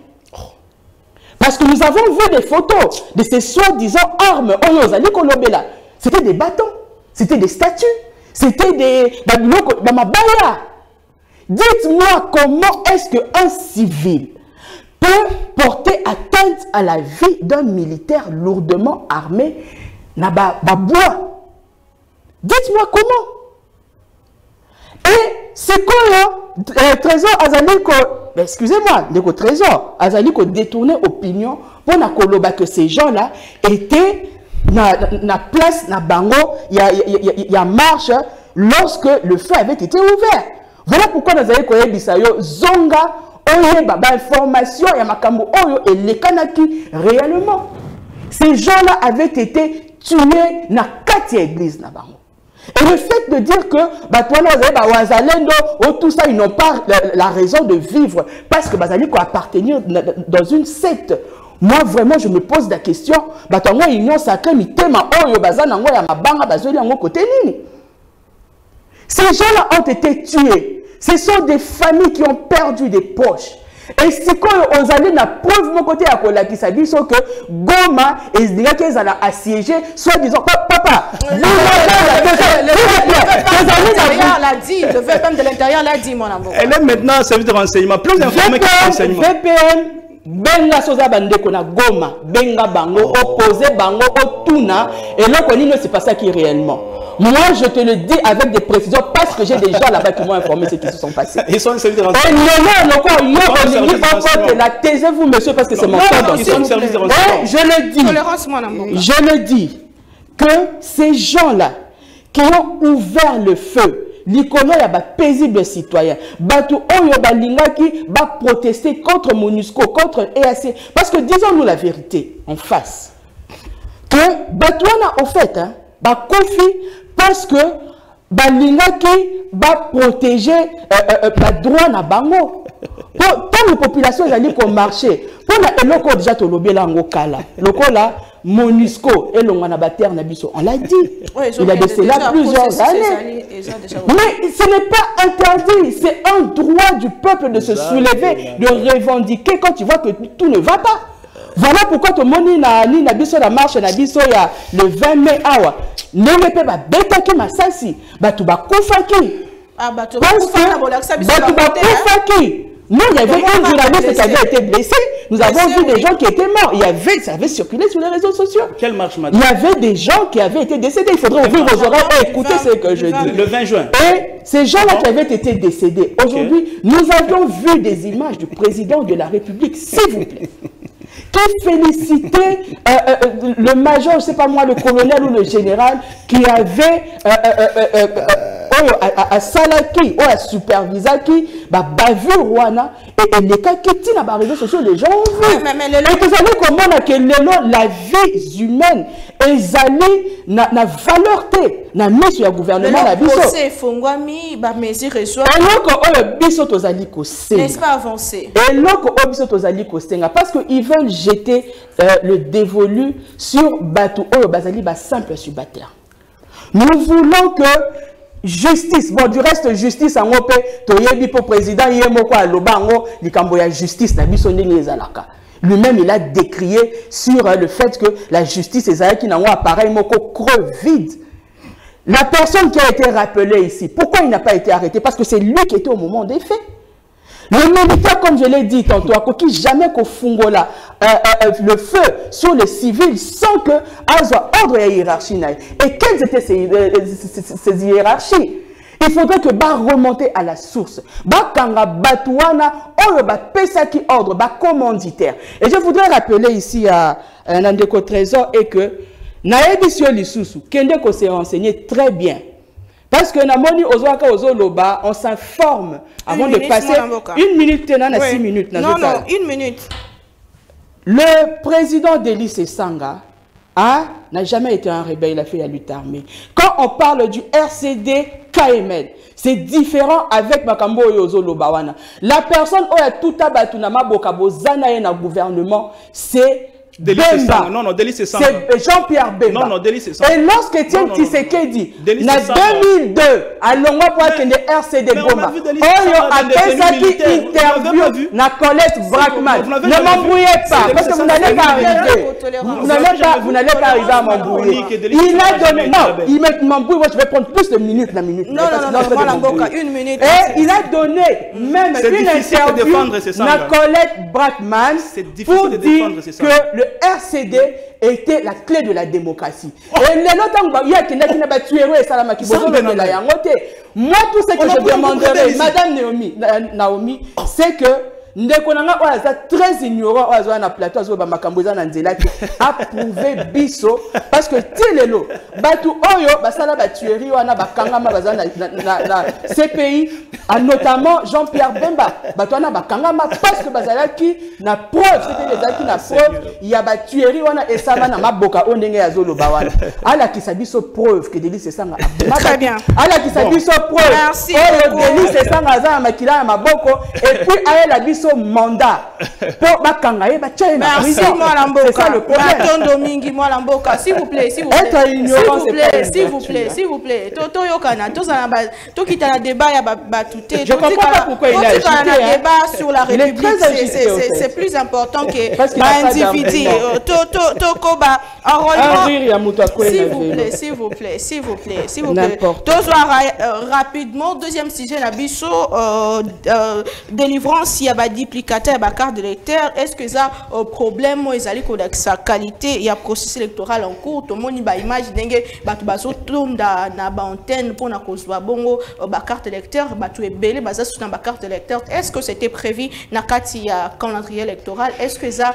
Parce que nous avons vu des photos de ces soi-disant armes. C'était des bâtons, c'était des statues, c'était des mabaya. Dites-moi comment est-ce qu'un civil peut porter atteinte à la vie d'un militaire lourdement armé na bois. Dites-moi comment. Et c'est quoi Trésor Azaliko, excusez-moi, le Trésor Azaliko détourner opinion pour que ces gens-là étaient na place, na bango, il y a marche lorsque le feu avait été ouvert. Voilà pourquoi nous avons dit Zonga, oye baba information, il y a makambo oyo et les kanaki réellement. Ces gens-là avaient été tués na 4 églises na bango. Et le fait de dire que tout ça, ils n'ont pas la raison de vivre parce que Bazali appartenir dans une secte. Moi, vraiment, je me pose la question. Ces gens-là ont été tués. Ce sont des familles qui ont perdu des poches. Et c'est quand on allait la preuve mon côté à Kola qui s'est dit que Goma et qu'ils allaient assiéger, soit disant papa. Le VPN de l'intérieur l'a dit, mon amour. Elle est maintenant service de renseignement, plus informé que renseignement. VPN, benga soza bandeko na Goma, benga bango, opposé bango, otuna, et là on dit c'est pas ça qui est réellement. Moi, je te le dis avec des précisions parce que j'ai des gens là-bas qui m'ont informé ce qui se sont passés. Ils sont service de renseignement. Taisez-vous, monsieur, parce que c'est mon temps. Je le dis. Je le dis que ces gens-là qui ont ouvert le feu, l'icône y a ba paisible citoyen. Batu oyo balingaki ba protester contre MONUSCO, contre EAC. Parce que disons-nous la vérité en face. Que Batouana au fait, hein, ba confi parce que balingaki ba protéger ba droit na bango. Pour la population allait comme marché. Pour la eloko déjà to lobela ngo kala. Loko là MONUSCO et l'on a terre nabiso. On l'a dit. Oui, il a décédé là plusieurs années. Mais ce n'est pas interdit. C'est un droit du peuple de se soulever, de revendiquer quand tu vois que tout ne va pas. Voilà pourquoi tout le monde na biso la marche na biso ya le 20 mai awa. Nenge pe ba betaki masasi. Batu ba kufaki. Ah batu ba kufaki. Batu ba kufaki. Non, il y avait un journaliste qui avait été blessé. Nous avons vu des gens qui étaient morts. Ça avait circulé sur les réseaux sociaux. Quelle marche, madame? Il y avait des gens qui avaient été décédés. Il faudrait ouvrir vos oreilles et écouter ce que je dis. Le 20 juin. Et ces gens-là qui avaient été décédés. Aujourd'hui, nous avions vu des images du président de la République, s'il vous plaît, qui félicitait le major, je ne sais pas moi, le colonel ou le général, qui avait à Salaki ou à Supervisaki, bavure Rwanda, et les cas qui tiennent à les réseaux sociaux, les gens ont vu. Et vous savez comment la vie humaine, ils allaient na valeur na mis sur le gouvernement la biso. Alors que biso tozali kosenga. N'est-ce pas avancé? Et alors que biso tozali kosenga parce qu'ils veulent jeter le dévolu sur Batu Oyo Bazali ba simple subalterne. Nous voulons que justice, bon du reste justice en opé, toyebi pour président yemoko alobango likambo ya justice na biso ndenge ezalaka. Lui-même il a décrié sur le fait que la justice ezalaki nango appareil moko creux vide. La personne qui a été rappelée ici, pourquoi il n'a pas été arrêté? Parce que c'est lui qui était au moment des faits. Le militaire, comme je l'ai dit tantôt, a coquille jamais qu'au fungola le feu sur les civils sans que soit ordre et hiérarchie. Et quelles étaient ces hiérarchies? Il faudrait que bah remonter à la source. Bah kanga batouana or bah pesaki ordre bah commanditaire. Et je voudrais rappeler ici à Nandeko Trésor et que naebisio lisusu Kendeko s'est renseigné très bien. Parce que Namoni Ozwaka Ozoloba, on s'informe avant de passer une minute, 6 minutes. Non, une minute. Le président d'Élysée Sanga n'a jamais été un rebelle, il a fait la lutte armée. Quand on parle du RCD KML, c'est différent avec Makambo Ozoloba wana. La personne qui a tout abattu na mabokabo zanaye na gouvernement, c'est Bemba. Non, Délice Sanga. C'est Jean-Pierre Bemba. Non, Délice Sanga. Et lorsque Etienne Tshisekedi, en 2002, à Longwa pour que le RCD Goma, Oyo a fait cette interview na Colette Brackman. Ne m'embrouillez pas, parce que vous n'allez pas arriver. Vous n'allez pas arriver à m'embrouiller. Il a donné, non, il m'embrouille, moi je vais prendre plus de minutes, la minute. Non, une minute. Et il a donné même une interview na Colette Brackman pour dire que le RCD était la clé de la démocratie. Et les autres, il y a qui n'a pas tué moi, tout ce que je demanderai, Madame Naomi, c'est que Ndekonanga oaza très ignorant oaza na plateau azo ba makambo za na nzela ki approuver biso parce que tilelo batu oyo basala ba tuerie wana bakangama baza na CPI notamment Jean-Pierre Bemba batu wana bakangama parce que bazalaki na preuve c'était les actes na preuve il y a ba tuerie wana esala na maboka ondenge ya zolo ba wana ala kisabiso preuve que Délice Sanga très bien ala kisabiso preuve merci Délice Sanga za makila ya maboko et puis ayela biso mandat pour bakangaye ba tchai na merci moi Lamboka c'est ça le problème Domingue moi Lamboka s'il vous plaît s'il vous plaît toto yokana to za ba to kita na débat ya ba touté je comprends pas pourquoi il a agité un débat sur la République c'est plus important que l'individu to koba s'il vous plaît to soit rapidement deuxième sujet na biso délivrance ya ba duplicateur et carte d'électeur, est-ce que ça problème moi ezali ko sa qualité il y a processus électoral en cours tout le monde ba image ndenge batu bazo tonda na ba antenne pour na kozwa bongo ba carte d'électeur batu ebele baza sur ba carte d'électeur, est-ce que c'était prévu na kati ya calendrier électoral, est-ce que ça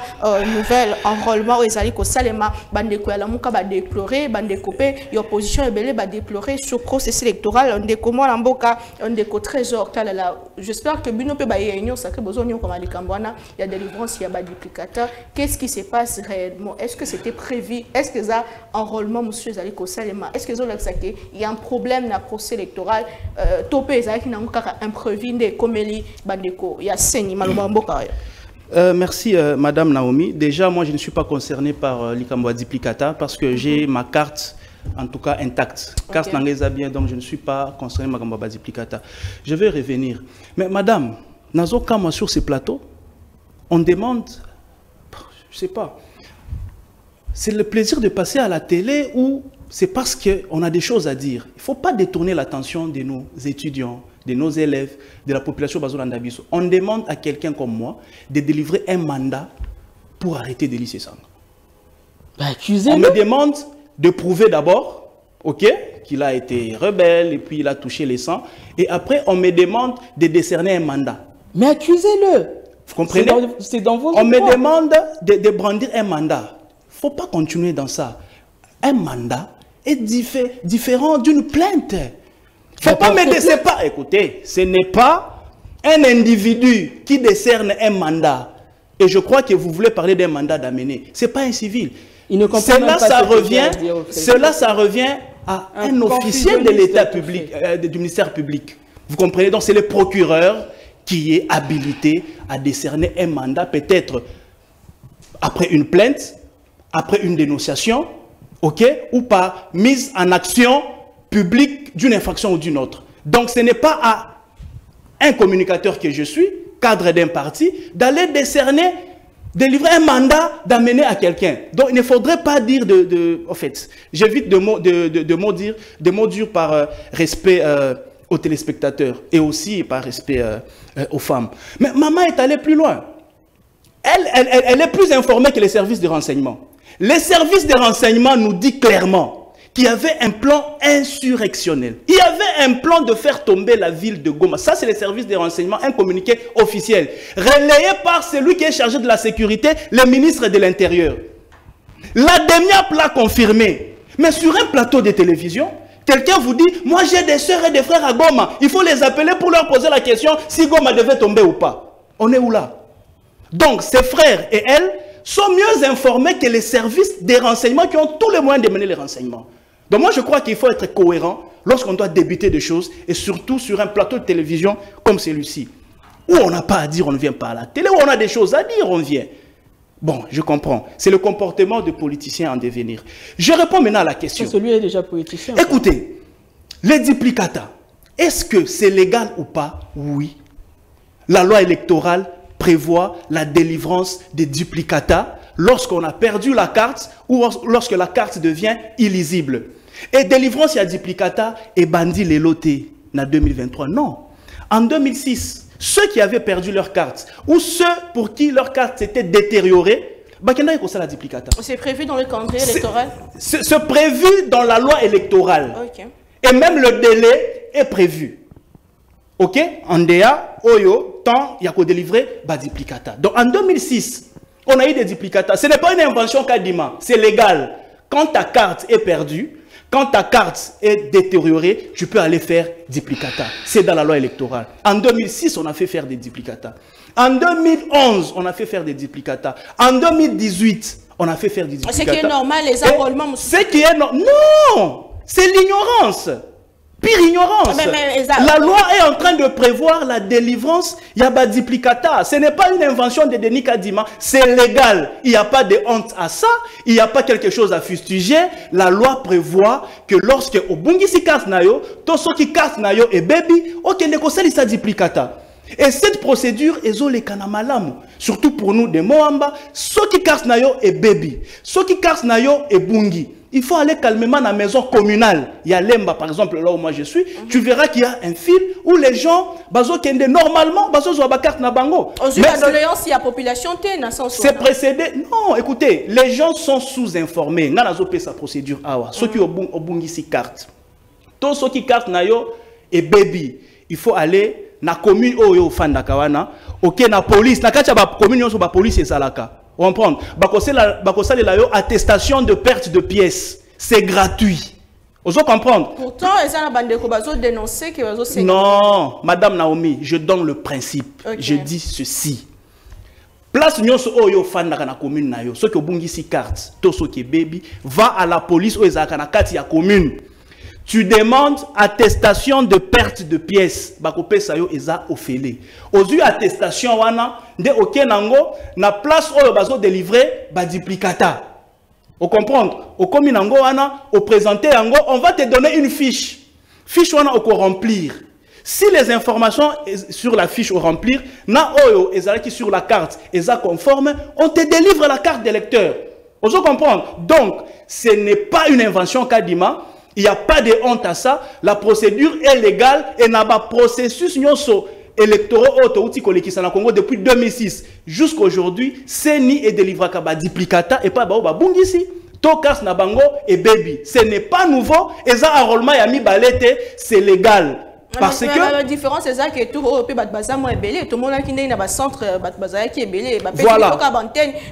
nouvel enrôlement ezali ko salema bande ko la muka ba déplorer bande coupé et opposition ebele ba déplorer sur processus électoral on comment la mboka on déco trésor là j'espère que bino pe ba réunion ça que besoin comme ali kambwana il y a délivrance il y a ba duplicateur, qu'est-ce qui se passe réellement, est-ce que c'était prévu, est-ce que ça enrôlement monsieur ezali ko salema, est-ce que il y a un problème dans le processus électoral topé ezali ki na muka imprévu nde komeli bandeko ya seni maloma mboka. Merci Madame Naomi. Déjà, moi je ne suis pas concerné par l'Ikamboa Duplicata parce que j'ai ma carte en tout cas intacte. Carte n'engage bien, donc je ne suis pas concerné par l'Ikamboa Duplicata. Je vais revenir. Mais Madame, Nazo Kama sur ces plateaux, on demande, je ne sais pas, c'est le plaisir de passer à la télé ou c'est parce qu'on a des choses à dire. Il ne faut pas détourner l'attention de nos étudiants, de nos élèves, de la population Bazolandabiso. On demande à quelqu'un comme moi de délivrer un mandat pour arrêter Délice Sanga. Bah, on me demande de prouver d'abord, ok, qu'il a été rebelle et puis il a touché les sangs. Et après, on me demande de décerner un mandat. Mais accusez-le. Vous comprenez? C'est dans vos On me demande de brandir un mandat. Il ne faut pas continuer dans ça. Un mandat est différent d'une plainte. Faut pas me décerner pas. Écoutez, ce n'est pas un individu qui décerne un mandat. Et je crois que vous voulez parler d'un mandat d'amener. Ce n'est pas un civil. Cela, ça revient à un officier de l'État public, du ministère public. Vous comprenez? Donc c'est le procureur qui est habilité à décerner un mandat, peut-être après une plainte, après une dénonciation, ok, ou par mise en action publique d'une infraction ou d'une autre. Donc ce n'est pas à un communicateur que je suis, cadre d'un parti, d'aller décerner, délivrer un mandat d'amener à quelqu'un. Donc il ne faudrait pas dire en fait, j'évite de mots durs par respect aux téléspectateurs et aussi par respect aux femmes. Mais maman est allée plus loin. Elle est plus informée que les services de renseignement. Les services de renseignement nous disent clairement qu'il y avait un plan insurrectionnel. Il y avait un plan de faire tomber la ville de Goma. Ça, c'est les services de renseignement, un communiqué officiel, relayé par celui qui est chargé de la sécurité, le ministre de l'Intérieur. La DEMIAP l'a confirmé. Mais sur un plateau de télévision, quelqu'un vous dit, moi j'ai des sœurs et des frères à Goma. Il faut les appeler pour leur poser la question si Goma devait tomber ou pas. On est où là? Donc, ses frères et elles sont mieux informés que les services des renseignements qui ont tous les moyens de mener les renseignements. Donc moi je crois qu'il faut être cohérent lorsqu'on doit débuter des choses et surtout sur un plateau de télévision comme celui-ci. Où on n'a pas à dire, on ne vient pas à la télé, où on a des choses à dire, on vient. Bon, je comprends. C'est le comportement de politiciens en devenir. Je réponds maintenant à la question. Celui est déjà politicien. Écoutez, les duplicata, est-ce que c'est légal ou pas? Oui. La loi électorale prévoit la délivrance des duplicata lorsqu'on a perdu la carte ou lorsque la carte devient illisible. Et délivrance et duplicata et bandit les lotés en 2023. Non. En 2006, ceux qui avaient perdu leur carte ou ceux pour qui leur carte s'était détériorée, c'est prévu dans le calendrier électoral? C'est prévu dans la loi électorale. Okay. Et même le délai est prévu. Ok? Andea, Oyo, tant, il y a qu'à délivrer, duplicata. Donc en 2006, on a eu des duplicata. Ce n'est pas une invention Kadima, c'est légal. Quand ta carte est perdue, quand ta carte est détériorée, tu peux aller faire duplicata. C'est dans la loi électorale. En 2006, on a fait faire des duplicata. En 2011, on a fait faire des duplicata. En 2018, on a fait faire des duplicata. Ce qui est normal, les enrôlements... Ce qui est normal... Non! C'est l'ignorance. Pire ignorance. La loi est en train de prévoir la délivrance Yaba duplicata. Ce n'est pas une invention de Denis Kadima, c'est légal. Il n'y a pas de honte à ça, il n'y a pas quelque chose à fustiger. La loi prévoit que lorsque Obungisi carte nayo, Tosoki carte nayo et baby, ok, ne kosali sa duplicata. Et cette procédure est les kanamalamu, surtout pour nous de Moamba, Soki carte nayo et baby, Soki carte nayo et bungi. il faut aller calmement dans la maison communale. Il y a Lemba, par exemple, là où moi je suis. Tu verras qu'il y a un fil où les gens, normalement, ils ont carte na bango. Il y a population, c'est précédé. Non, écoutez, les gens sont sous-informés. Nous avons sa procédure. Ceux qui ont ici carte. Tous ceux qui carte nayo et baby, il faut aller dans la commune au Fanda Kawana. Ok, na police, na kacha ba commune sur ba police et salaka. On comprend. Bakosala la yo attestation de perte de pièces. C'est gratuit. Vous comprenez? Pourtant, ils ont dénoncé que c'est. Non, Madame Naomi, je donne le principe. Okay. Je dis ceci. Place nyonso oyo fanda kana commune na yo. Ceux qui ont ici carte, to ceux qui baby, va à la police ou ezaka na kati ya commune. Tu demandes attestation de perte de pièces. Bakope sayo eza ofele. Ozu attestation wana de okenango na place oyo bazo délivrer ba duplicata. Vous comprenez? Au communango wana, au présenter yango, on va te donner une fiche. Fiche wana au remplir. Si les informations sur la fiche au remplir, na oyo ezalaki sur la carte, eza conforme, on te délivre la carte d'électeur. Vous comprenez? Donc, ce n'est pas une invention Kadima. Il n'y a pas de honte à ça. La procédure est légale et n'a pas processus nyonso électoraux au Congo depuis 2006 jusqu'à aujourd'hui. CENI est délivré à duplicata et pas à Bungisi. Tokas na bango et baby. Ce n'est pas nouveau. Et ça, enrôlement yami balete, c'est légal. Parce que la différence c'est ça que tout le monde baza mo ebelé tout le monde qui n'est pas centre baza qui ebelé ba voilà.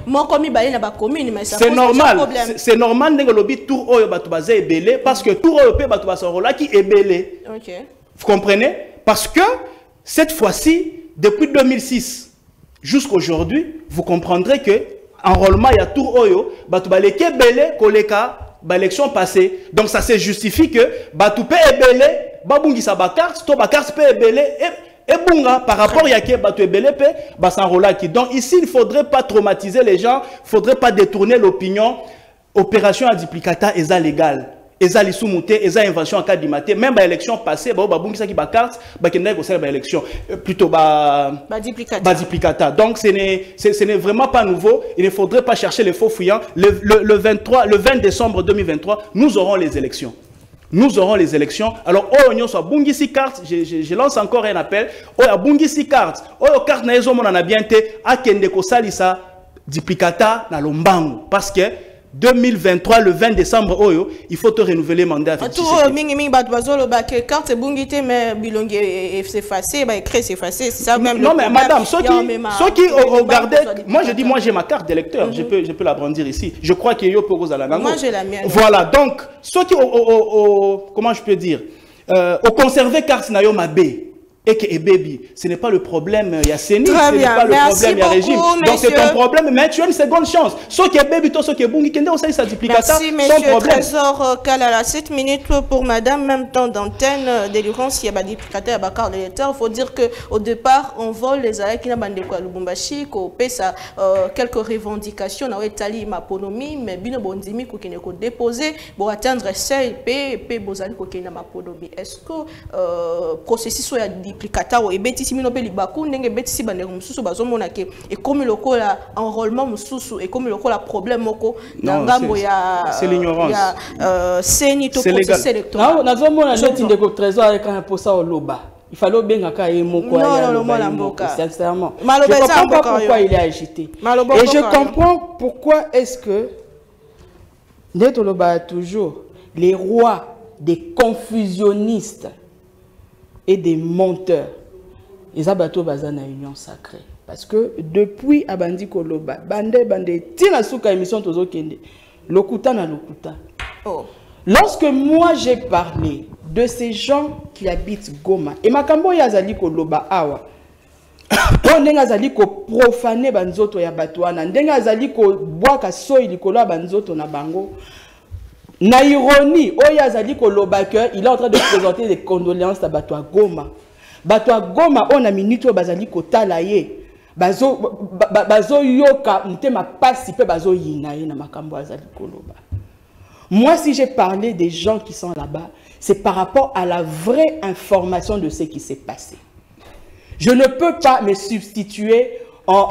Moi comme balé na ba commune mais ça c'est normal. C'est normal que lobby tour oyo batu baza ebelé parce que tout européen batu baza rola qui ebelé. OK. Vous comprenez? Parce que cette fois-ci depuis 2006 jusqu'à aujourd'hui, vous comprendrez que enrôlement il y a tour oyo batu balé qui ebelé koleka ba élection passée. Donc ça se justifie que batu pe ebelé babungisa ba carte to ba carte pe ebelé et bunga par rapport à qui batu ebelé pe ba s'enrôler qui. Donc ici il faudrait pas traumatiser les gens, faudrait pas détourner l'opinion. Opération à duplicata est légale. Eza lisumuté, eza invention en cas d'imité, même ba élection passée ba bungisa ki ba carte ba kenda ko sala ba élection plutôt ba duplicata. Donc ce n'est vraiment pas nouveau, il ne faudrait pas chercher les faux fuyants. Le 20 décembre 2023, nous aurons les élections. Nous aurons les élections. Alors, on soit bungisi carte, je lance encore un appel. On bungisi carte. On carte na ezo mon a bien té a kende ko salisa duplicata na lombangu parce que 2023 le 20 décembre oyo il faut te renouveler mandat. Tout mingi mingi bat bazolo ba que carte bungité mais bilongi c'est effacé ba écrit c'est effacé c'est ça même. Non mais madame ceux qui regardez moi je dis moi j'ai ma carte d'électeur, je peux la brandir ici. Je crois qu'il y a pour la nango. Moi j'ai la mienne. Voilà donc ceux qui comment je peux dire au conserver carte na yo mabé et que baby, ce n'est pas le problème, il y a CENI, ce n'est pas le problème, il y a régime. Donc c'est ton problème, mais tu as une seconde chance. Soit qui est baby, toi, soit qui est bungi, qui est ça duplicata. Merci, monsieur Trésor Kalala. 7 minutes pour madame, même temps d'antenne, délivrance, il y a des duplicata, il y a des cartes d'électeur. Il faut dire qu'au départ, on vole les arrêts qui n'ont pas de quoi, le Lubumbashi, qu'on paie ça, quelques revendications, on a étalé ma ponomie, mais bien bondimi, qu'on a déposé, pour atteindre CLP, bozali, qu'on a ma ponomie. Est-ce que processus soit duplicata ou ebeti simino pe libaku ndenge beti si bande mususu bazomona ke et comme lokola enrôlement mususu et comme lokola problème moko ngambo ya c'est l'ignorance ya CENI to processus électoral nazomona neti ndeko trésor avec un posa oloba il fallait bien qu'à moko ya non sincèrement je comprends pas pourquoi il est agité et je comprends pourquoi est-ce que Neto Loba toujours les rois des confusionnistes et des menteurs. Ils abattent bazana union sacrée. Parce que depuis Abandi Koloba, bande, tina souka émission tozo kende, lokuta na lokuta. Oh. Lorsque moi j'ai parlé de ces gens qui habitent Goma, et makambo yazali Koloba awa, ndenga azali ko profaner banzoto ya batwana, ndenga azali ko boaka soyi likolo banzoto na bango. Na ironie, Oyazali Kolobake, il est en train de présenter des condoléances à Batoa Goma. Batoa Goma, on a minute Bazali Kotalaye. Bazo yoka, mtema pasipe bazo yinaye na makambo azali Koloba. Moi, si j'ai parlé des gens qui sont là-bas, c'est par rapport à la vraie information de ce qui s'est passé. Je ne peux pas me substituer en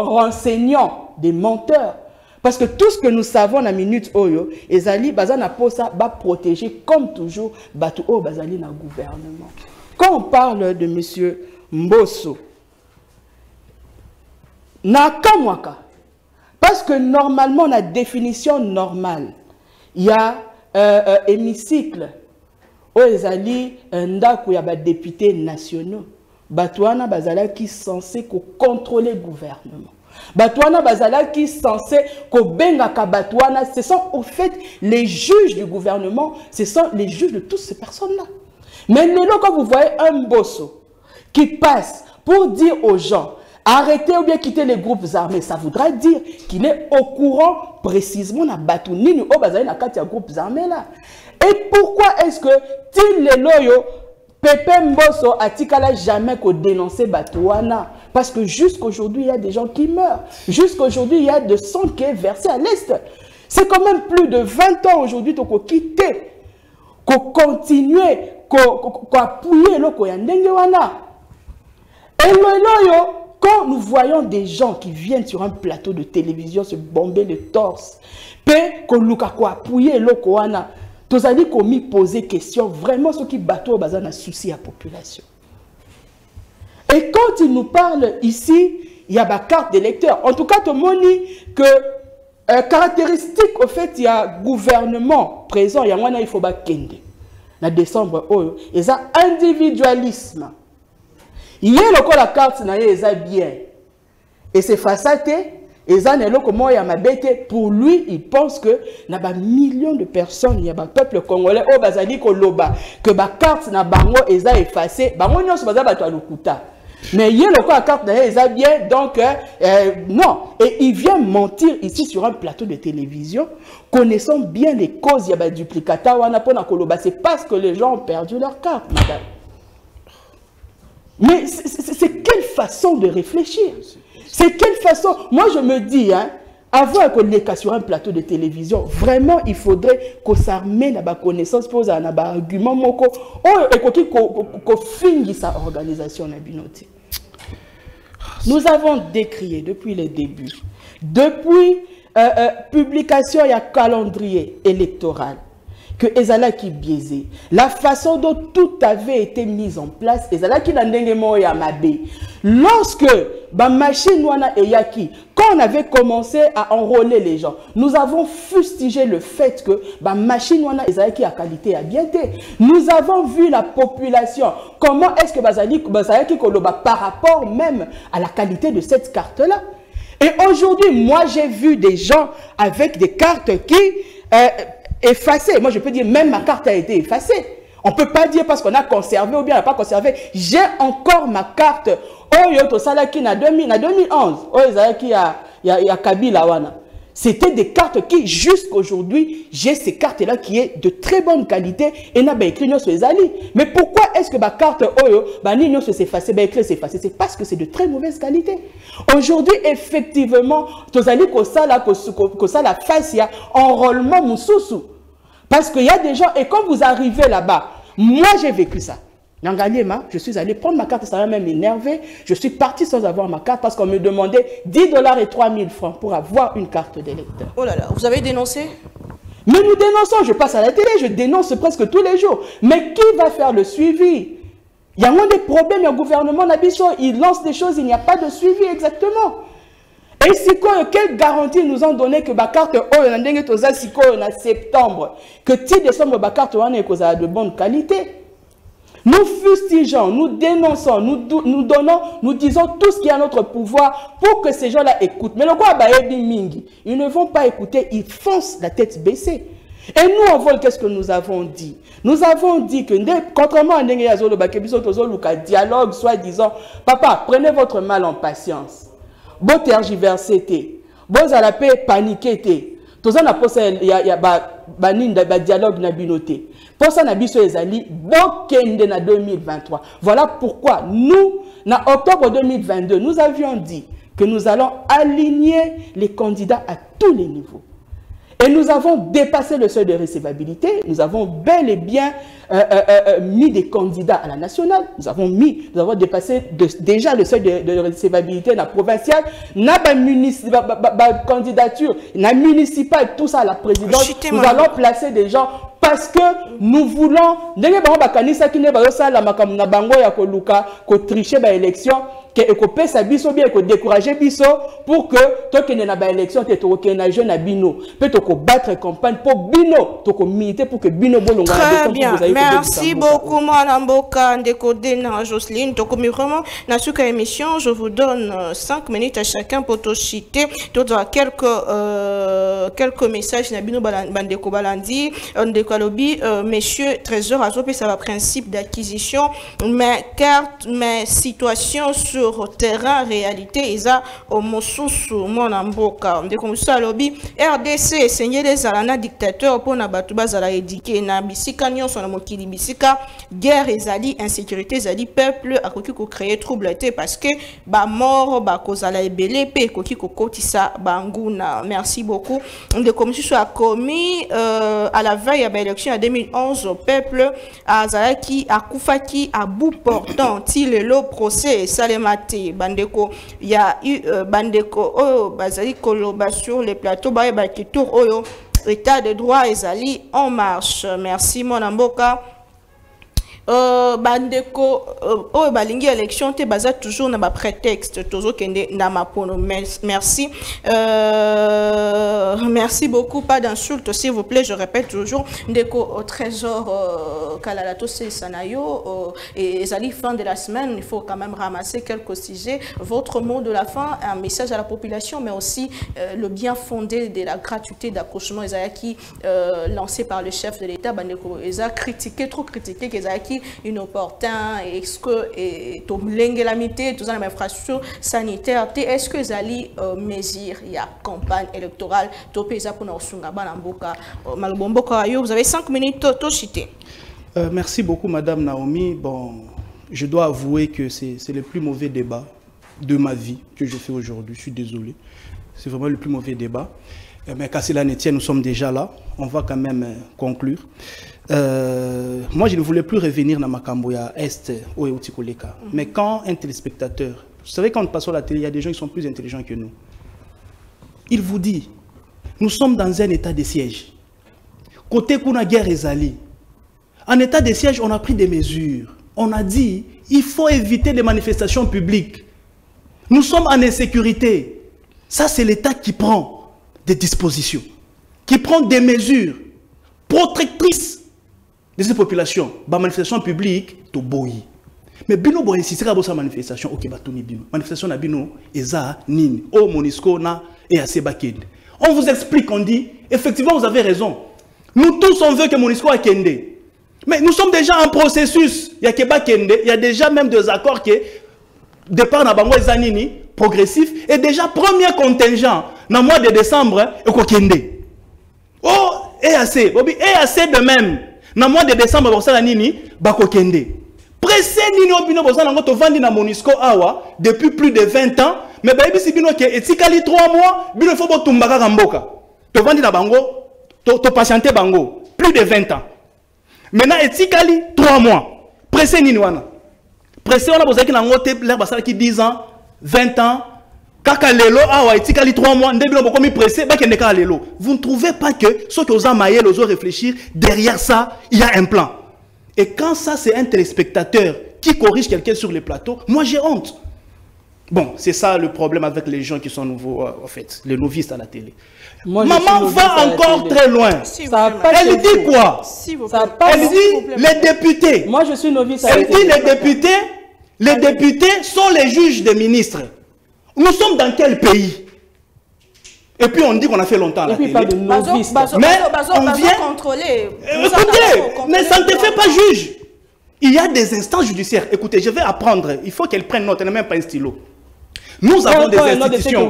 renseignant des menteurs. Parce que tout ce que nous savons dans la minute oyo, ezali bazana posa ba protéger comme toujours batu o bazali na gouvernement. Quand on parle de monsieur Mbosso, na kamwaka, parce que normalement la définition normale, il y a hémicycle o ezali ndako ya ba députés nationaux, batuana bazala qui censé contrôler le gouvernement. Batouana Bazala qui est censé que Bengaka Batouana, ce sont au fait les juges du gouvernement, ce sont les juges de toutes ces personnes-là. Mais quand vous voyez un Mbosso qui passe pour dire aux gens, arrêtez ou bien quitter les groupes armés, ça voudra dire qu'il est au courant précisément de Batounini ou Bazala na katia groupes armés là. Et pourquoi est-ce que Til les loyo Pepe Mbosso a jamais dénoncé Batouana? Parce que jusqu'aujourd'hui, il y a des gens qui meurent. Jusqu'aujourd'hui, il y a de sang qui est versé à l'Est. C'est quand même plus de 20 ans aujourd'hui qu'on quitte, qu'on continue, qu'on appuie Et quand nous voyons des gens qui viennent sur un plateau de télévision se bomber le torse, qu'on appuie l'Okoana, tous a dit qu'on m'y posait question, vraiment ce qui bateau bazan a souci à la population. Et quand il nous parle ici, il y a ma carte d'électeur. En tout cas, tout le monde dit que caractéristique, au fait, il y a gouvernement présent, il y a il faut pas kende. En décembre, il y a individualisme. Il y a la carte, il y a bien. Et c'est façaté. Pour lui, il pense que il y a des millions de personnes, il y a des peuples congolais, que la carte est effacée. Mais il y a la carte est bien, donc non. Et il vient mentir ici sur un plateau de télévision, connaissant bien les causes, il y a des duplicata, c'est parce que les gens ont perdu leur carte, madame. Mais c'est quelle façon de réfléchir? C'est quelle façon? Moi, je me dis, hein, avant qu'on l'ait sur un plateau de télévision, vraiment, il faudrait qu'on s'armée dans la connaissance pour un argument, et qu'on finisse sa organisation. Nous avons décrié depuis le début, depuis publication et calendrier électoral, que Ezala qui biaisé, la façon dont tout avait été mis en place, Ezala qui n'a pas mabé. Lorsque ba machine wana et yaki, quand on avait commencé à enrôler les gens, nous avons fustigé le fait que ba machine wana Ezala qui a qualité à bienté. Nous avons vu la population, comment est-ce que bazali koloba par rapport même à la qualité de cette carte-là. Et aujourd'hui, moi j'ai vu des gens avec des cartes qui effacée. Moi, je peux dire, même ma carte a été effacée. On ne peut pas dire parce qu'on a conservé ou bien on n'a pas conservé. J'ai encore ma carte. Oh, yoto salaki na 2011. Oh, il y a Kabila wana. C'était des cartes qui, jusqu'aujourd'hui, j'ai ces cartes-là qui est de très bonne qualité et n'a pas écrit sur les alliés. Mais pourquoi est-ce que ma carte Oyo, n'igno s'est effacée, écrit s'est effacée? C'est parce que c'est de très mauvaise qualité. Aujourd'hui, effectivement, tous alliés que ça la face, il y a enrôlement moussousou. Parce qu'il y a des gens, et quand vous arrivez là-bas, moi j'ai vécu ça. Je suis allé prendre ma carte, ça m'a même énervé. Je suis parti sans avoir ma carte parce qu'on me demandait 10 $ et 3000 francs pour avoir une carte d'électeur. Oh là là, vous avez dénoncé? Mais nous dénonçons, je passe à la télé, je dénonce presque tous les jours. Mais qui va faire le suivi? Il y a moins de problèmes, le gouvernement il lance des choses, il n'y a pas de suivi exactement. Et si quelle garantie nous ont donné que ma carte en septembre, que 10 décembre, ma carte est de bonne qualité? Nous fustigeons, nous dénonçons, nous donnons, nous disons tout ce qui est à notre pouvoir pour que ces gens-là écoutent. Mais le quoi, ils ne vont pas écouter, ils foncent la tête baissée. Et nous, en vol, qu'est-ce que nous avons dit? Nous avons dit que, contrairement à un dialogue, soit disant, papa, prenez votre mal en patience. Bon tergiversé, bon à la paix paniqué, tout ça n'a pas il y a dialogue na binoté. Pour ça, Nabiso Ezali, Bokende na 2023. Voilà pourquoi nous, en octobre 2022, nous avions dit que nous allons aligner les candidats à tous les niveaux. Et nous avons dépassé le seuil de recevabilité. Nous avons bel et bien mis des candidats à la nationale. Nous avons dépassé déjà le seuil de recevabilité dans la provinciale. N'a pas candidature, n'a municipal, tout ça à la présidence. Nous allons placer des gens parce que nous voulons. Que ça biso bien que décourager biso pour que toi qui n'es pas élection tu es un jeune à bino peut te battre campagne pour bino te militer pour que bino bolonga. Très bien, merci beaucoup Madame Boka Ndékodena Jocelyne. Donc vraiment dans cette émission je vous donne 5 minutes à chacun pour te citer quelques messages na bino bandeko balandi ndekalobi monsieur Trésor azopé ça va principe d'acquisition mais carte mais situation sur terrain réalité isa omosusu mona mboka ndeko musa lobi RDC seigneur les alana dictateur pour na batu bazala édiqué na bisika nyonso na mokili bisika guerre ezali insécurité ezali peuple akoki ko créer trouble parce que ba mort ba kozala ebele pe koki ko kotisa banguna. Merci beaucoup ndeko musu a commis à la veille à l'élection en 2011 au peuple azalaki akufaki à bout portant il le procès salemate bandeko il y a eu bandeko oyo bazali koloba sur les plateaux ba ki tour oyo état de droit ezali en marche. Merci mon amboka. Bandeko oh balingi élection te baza toujours na ba prétexte tozo kende na mapono. Merci merci beaucoup, pas d'insulte s'il vous plaît, je répète toujours ndeko au trésor kalalato c'est sanayo et ezali fin de la semaine, il faut quand même ramasser quelques sujets. Votre mot de la fin, un message à la population mais aussi le bien fondé de la gratuité d'accouchement ezaki lancé par le chef de l'État bandeko eza critiqué trop critiqué qu'ezaki inopportun. Est-ce que l'amitié tout ça dans l'infrastructure sanitaire est-ce que zali mesure il y a campagne électorale topeza pour nous sunga banamboka malbomboka yo vous avez 5 minutes to citer. Merci beaucoup madame Naomi. Bon, je dois avouer que c'est le plus mauvais débat de ma vie que je fais aujourd'hui. Je suis désolé. C'est vraiment le plus mauvais débat. Mais qu'à cela ne tienne, nous sommes déjà là. On va quand même conclure. Moi, je ne voulais plus revenir dans Makamboya Est ou Eutikoleka. Mais quand un téléspectateur, vous savez, quand on passe sur la télé, il y a des gens qui sont plus intelligents que nous. Il vous dit, nous sommes dans un état de siège. Côté Kuna guerre Ezali. En état de siège, on a pris des mesures. On a dit, il faut éviter les manifestations publiques. Nous sommes en insécurité. Ça, c'est l'État qui prend des dispositions, qui prend des mesures protectrices de ces populations. La manifestation publique, to boyi. Mais bino bo insister à sa manifestation, ok batoni bino. Manifestation na bino eza nini. O Monisco na et assez bakende. On vous explique, on dit, effectivement vous avez raison. Nous tous on veut que Monisco a kende. Mais nous sommes déjà en processus. Il y a Keba Kende, il y a déjà même des accords qui départ na bango ezanini progressif et déjà premier contingent dans le mois de décembre et Kende. Oh EAC, Bobby EAC de même. Dans le mois de décembre bosala nini bako Kende. Pressé nini obino bosala ngo to vandi na Monisco awa depuis plus de 20 ans mais ba ebisi bino ke etikali 3 mois bino faut botumbaka kamboka. To vandi na bango to patienter bango plus de 20 ans. Maintenant, etikali 3 mois. Pressé nini wana. Pressé wana bozaki na ngote l'air basala ki 10 ans, 20 ans. Kaka lelo awa etikali 3 mois, ndebino bokomi pressé ba kende ka lelo. Vous ne trouvez pas que ceux qui osent mailler, osent réfléchir, derrière ça, il y a un plan. Et quand ça c'est un téléspectateur qui corrige quelqu'un sur les plateaux, moi j'ai honte. Bon, c'est ça le problème avec les gens qui sont nouveaux en fait, les novices à la télé. Moi, maman va encore très loin. Elle dit quoi? Elle dit les députés. Moi, je suis novice. Elle dit les députés sont les juges des ministres. Nous sommes dans quel pays? Et puis on dit qu'on a fait longtemps à la télé. Pas de novice. Mais on vient contrôler. Écoutez, mais ça ne te fait pas juge. Il y a des instances judiciaires. Écoutez, je vais apprendre. Il faut qu'elle prenne note. Elle n'a même pas un stylo. Nous avons des institutions.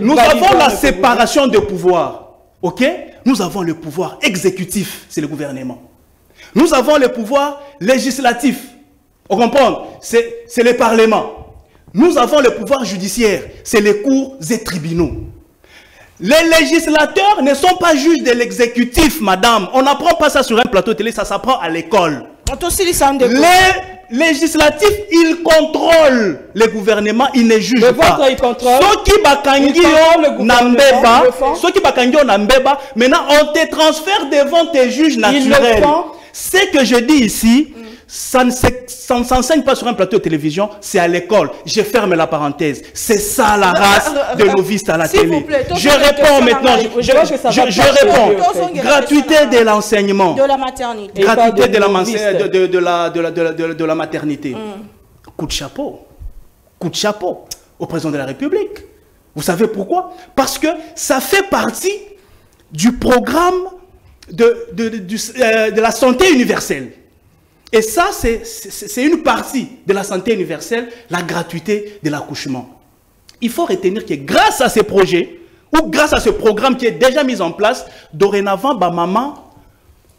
Nous avons la séparation de pouvoirs. Ok? Nous avons le pouvoir exécutif, c'est le gouvernement. Nous avons le pouvoir législatif. On comprend? C'est le Parlement. Nous avons le pouvoir judiciaire, c'est les cours et tribunaux. Les législateurs ne sont pas juges de l'exécutif, madame. On n'apprend pas ça sur un plateau télé, ça s'apprend à l'école. Les législatifs, ils contrôlent les gouvernements, ils ne jugent pas. Ceux qui bakangio nambeba, maintenant on te transfère devant tes juges naturels. Ce que je dis ici, ça ne s'enseigne pas sur un plateau de télévision, c'est à l'école. Je ferme la parenthèse. C'est ça la race de novices à la télé. Je réponds maintenant. Je réponds. Gratuité de l'enseignement. De la maternité. Gratuité de la maternité. Coup de chapeau. Coup de chapeau au président de la République. Vous savez pourquoi? Parce que ça fait partie du programme de la santé universelle. Et ça, c'est une partie de la santé universelle, la gratuité de l'accouchement. Il faut retenir que grâce à ces projets, ou grâce à ce programme qui est déjà mis en place, dorénavant, ma maman,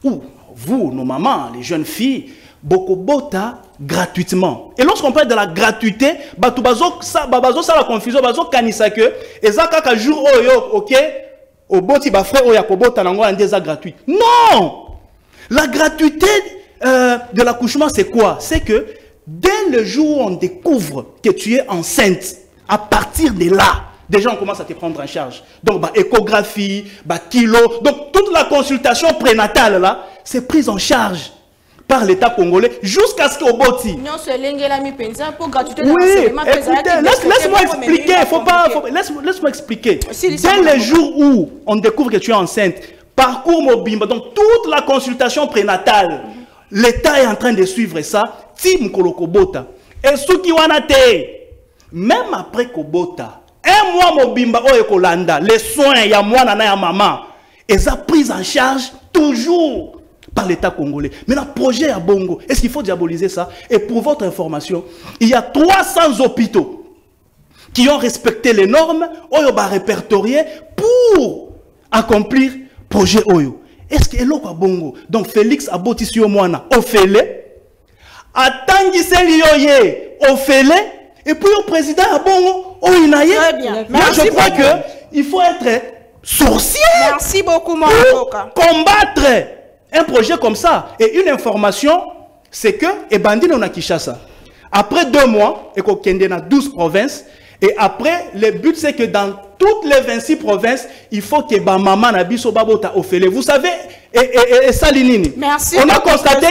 ou vous, nos mamans, les jeunes filles, bokobota gratuitement. Et lorsqu'on parle de la gratuité, ça la confusion, kanisa que, et ça, kaka jour, ok, au boti, frère, yakobota, nango, déjà gratuit. Non! La gratuité de l'accouchement, c'est quoi? C'est que dès le jour où on découvre que tu es enceinte, à partir de là, déjà on commence à te prendre en charge. Donc, échographie, kilo, donc toute la consultation prénatale là, c'est prise en charge par l'État congolais jusqu'à ce qu'au boti. Non, c'est l'engélami pensa pour gratuité. Oui, laisse-moi expliquer. Laisse-moi expliquer. Dès le jour où on découvre que tu es enceinte, parcours mobimba, donc toute la consultation prénatale. L'État est en train de suivre ça. Tim Kolokobota. Et ceux qui ont été, même après Kobota, un mois mobimba o ekolanda, les soins ya moi nana ya maman, ils sont pris en charge toujours par l'État congolais. Maintenant, projet à Bongo, est-ce qu'il faut diaboliser ça? Et pour votre information, il y a 300 hôpitaux qui ont respecté les normes, oyo répertoriées pour accomplir projet oyo. Est-ce que l'eau bongo? Donc Félix a botissé au moine au félé, attendissez l'yoye au félé, et puis au président a bongo au inaye. Moi je crois que il faut être sourcier. Merci beaucoup, mon pour combattre un projet comme ça. Et une information, c'est que et bandit on a Kinshasa. Après 2 mois, et qu'on a 12 provinces. Et après, le but c'est que dans toutes les 26 provinces, il faut que ma maman nabiso babota ofele. Vous savez, et Salinini. Merci. On a constaté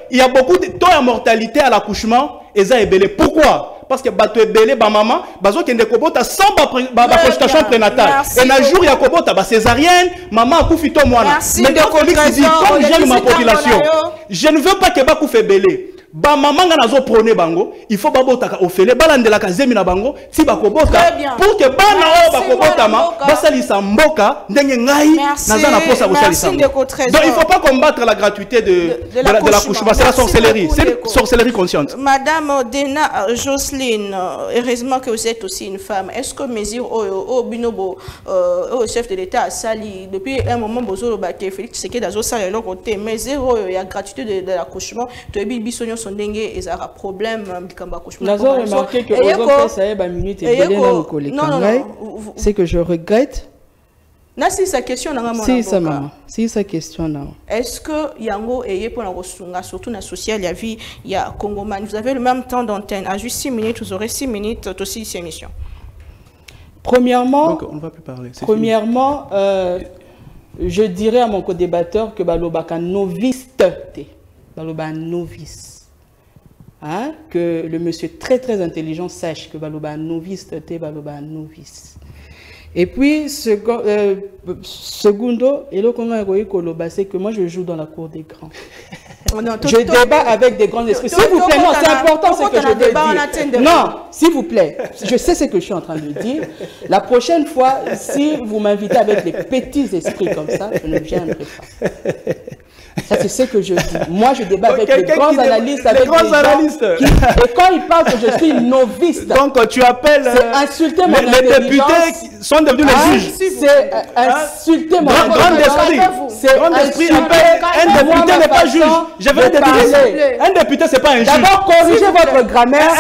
qu'il y a beaucoup de taux de mortalité à l'accouchement et ça est belé. Pourquoi? Parce que bato ebele ba maman, bazo kende kobota sans consultation prénatale. Et un jour il y a kobota ba césarienne, maman a koufito mwana. Mais Félix dit comme j'aime ma population, je ne veux pas que ba koufé belé. Ba maman nazo prôner bango, il faut babota ofele balandela kazemi na bango si bakobota pour que bana o bakobota ma basalisa mboka ndenge ngai naza na posa kosalisa. Donc il faut pas combattre la gratuité de l'accouchement, c'est la sorcellerie, c'est une sorcellerie consciente. Madame Dena Jocelyne, heureusement que vous êtes aussi une femme. Est-ce que mesure au binobo au chef de l'État a sali depuis un moment bozolo baké Félix Tshisekedi dazo sali leur côté mesure il y a gratuité de l'accouchement to ebi bisonyo sondenge et ça a problème kamba accouchement. Nous avons remarqué que c'est que je regrette. Si sa question si sa question est-ce que yango eye pour la resunga surtout na social ya vie ya Congoman vous avez le même temps d'antenne à juste 6 minutes vous aurez 6 minutes aussi cette émission. Premièrement, donc, on ne va plus parler. Premièrement, je dirais à mon co-débatteur que balobaka novice baloba novice. Hein? Que le monsieur très très intelligent sache que baloba novice baloba novice. Et puis secondo et le c'est que moi je joue dans la cour des grands. Je débat avec des grands esprits. S'il vous plaît, non, c'est important ce que je veux dire. Non, s'il vous plaît, je sais ce que je suis en train de dire. La prochaine fois, si vous m'invitez avec des petits esprits comme ça, je ne viendrai pas. Ça, c'est ce que je dis. Moi, je débat avec les grands analystes, avec les grands analystes. Et quand ils parlent que je suis novice, donc tu appelles insulter mon les députés qui sont devenus les juges. C'est insulter mon intelligence. Grand esprit appelle un député n'est pas juge. Je vais te dire, un député c'est pas un juge. D'abord, corrigez votre grammaire.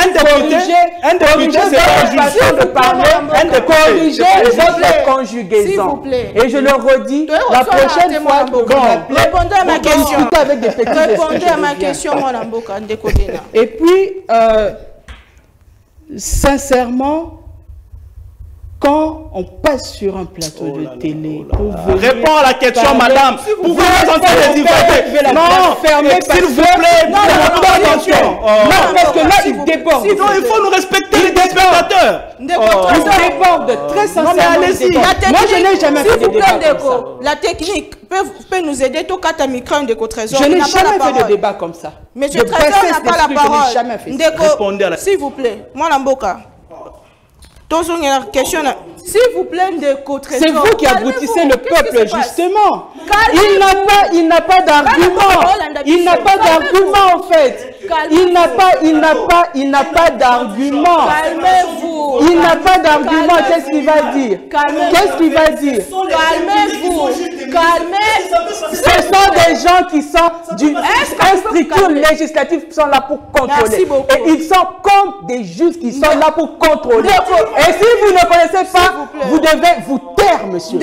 Un député c'est pas un juge. De parler, un corriger votre conjugaison. Et je le redis, la prochaine fois que vous m'appelez, répondez à ma question. Avec des petits répondez à ma question, mon Amboka. Et puis, sincèrement, quand on passe sur un plateau de télé, réponds à la question, madame. Vous pouvez entendre les divaguer. Non, s'il vous plaît, non, attention. Non, parce que là, il déborde. Sinon, il faut nous respecter les spectateurs. Il déborde très sincèrement. Non, mais allez-y. Moi, je n'ai jamais fait de débat comme ça. La technique peut nous aider. Tout cas, tu micro de Trésor. Je n'ai jamais fait de débat comme ça. Mais je Trésor n'a pas la parole. Je n'ai jamais fait ça. Répondez à la... S'il vous plaît, moi, Lamboka. S'il vous plaît, Ndeko Trésor. C'est vous qui aboutissez le peuple, justement. Il n'a pas d'argument. Il n'a pas d'argument, en fait. Il n'a pas d'argument. Calmez-vous. Il n'a pas d'argument. Qu'est-ce qu'il va dire? Qu'est-ce qu'il va dire? Calmez-vous. Calmez. Ce sont des gens qui sont d'une structure législative qui sont là pour contrôler. Et ils sont comme des juges qui sont là pour contrôler. Et si vous ne connaissez pas, vous devez vous taire, monsieur.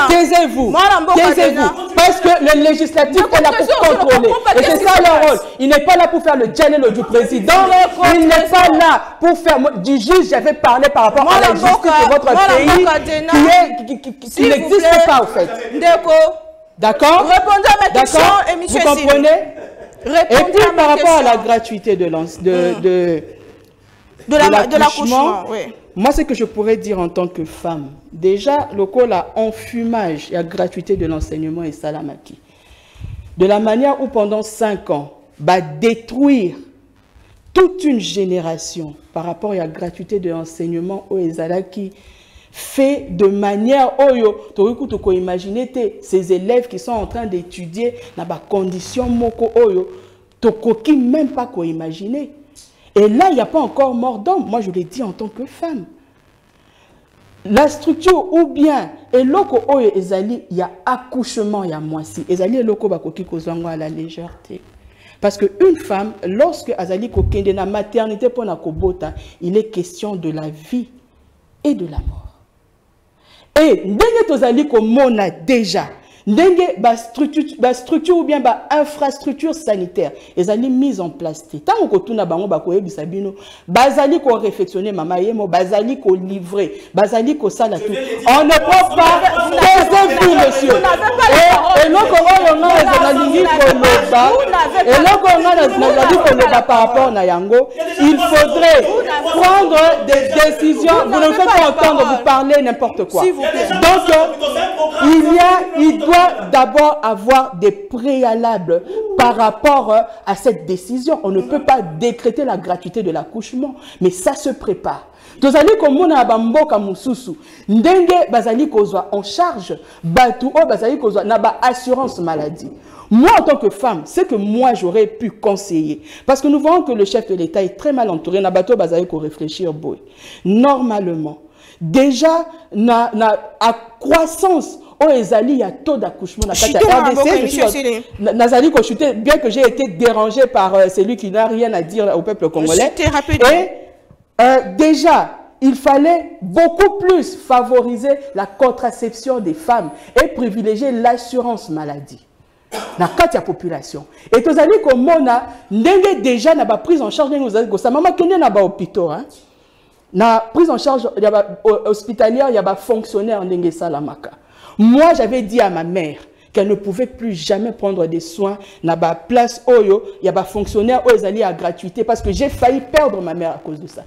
Taisez-vous. Taisez-vous. Parce que le législatif est là pour contrôler. Et c'est ça leur rôle. Il n'est pas là pour faire le dialogue du président. Il n'est pas là pour faire du juge. J'avais parlé par rapport à la justice de votre pays qui n'existe pas, au fait. D'accord? Répondez à ma question, vous comprenez? Et puis par rapport à la gratuité de l'accouchement, moi ce que je pourrais dire en tant que femme, déjà le col a enfumage et la gratuité de l'enseignement et salamaki. De la manière où pendant 5 ans, va détruire toute une génération par rapport à la gratuité de l'enseignement aux Ezalaki, fait de manière oyo to imaginer ces élèves qui sont en train d'étudier dans des conditions moko oyo tokoki même pas qu'on imaginer. Et là il n'y a pas encore mort d'homme. Moi je l'ai dit en tant que femme. La structure ou bien et loko oyo ezali il y a accouchement il y a moisi ezali loko bakoki kozwango à la légèreté. Parce qu'une femme, lorsque azali kokende na maternité pour na kobota, il est question de la vie et de la mort. Et ndenge tozali komona déjà ndenge ba structure ou bien ba infrastructure sanitaire ezali mise en place te tango kotuna bango bakoyebisa bino bazali ko réflexionner mama yemo bazali ko livrer bazali ko sala tout on ne peut pas taisez-vous monsieur et loko oyo nga ezalingi koloba et loko nga nazali koloba par rapport na yango il faudrait prendre des décisions. Vous ne faites pas entendre vous parler n'importe quoi. Donc il doit d'abord avoir des préalables par rapport à cette décision. On ne peut pas décréter la gratuité de l'accouchement, mais ça se prépare. Tozali komona bamboka mususu ndenge bazali kozwa en charge batu o bazali kozwa na ba assurance maladie. Moi en tant que femme, c'est que moi j'aurais pu conseiller parce que nous voyons que le chef de l'État est très mal entouré na bato bazali ko réfléchir boy. Normalement, déjà na croissance oh ezali il y a taux d'accouchement na RDC nazali ko chuter bien que j'ai été dérangé par celui qui n'a rien à dire au peuple congolais. Et déjà il fallait beaucoup plus favoriser la contraception des femmes et privilégier l'assurance maladie na kati ya population. Et tozali komona ndenge déjà na ba prise en charge ndenge ozali ko sa mama kende na ba hôpitaux hein. Na prise en charge ya ba hospitalière ya ba fonctionnaire ndenge salamaka. Moi, j'avais dit à ma mère qu'elle ne pouvait plus jamais prendre des soins dans la place Oyo, il y a des fonctionnaires où ils allaient à gratuité parce que j'ai failli perdre ma mère à cause de ça.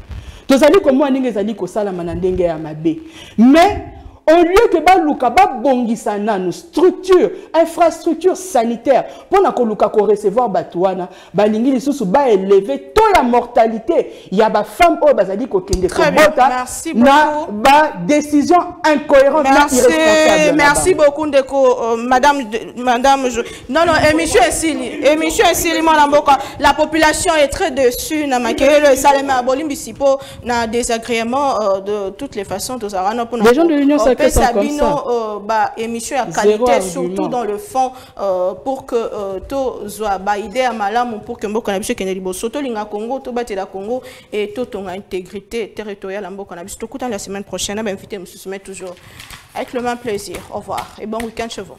Tous allez comme moi, ils allaient comme ça la manandenge à ma bé. Mais au lieu que baluka ba bongisa nanu structure, infrastructure sanitaire pour na koluka ko recevoir batouana, balingi lisusu ba élever taux la mortalité. Il y a ba femme o bazali ko kende ko bota na ba décision incohérente et irresponsable. Merci beaucoup Ndeko madame non émission Sili Mboka. La population est très dessus na makelo salema bolimbi sipo na désagrément de toutes les façons. Les gens de l'Union sacrée que ça comme ça. Émission à qualité, surtout dans le fond, pour que tout soit idée à malam, pour que Mboka Nabiso Kennedy Bosoto, Linga Congo, tout bâti la Congo, et tout ton intégrité territoriale à Mboka Nabiso. Tout la semaine prochaine, invité M. Soumet toujours avec le même plaisir. Au revoir et bon week-end chez vous.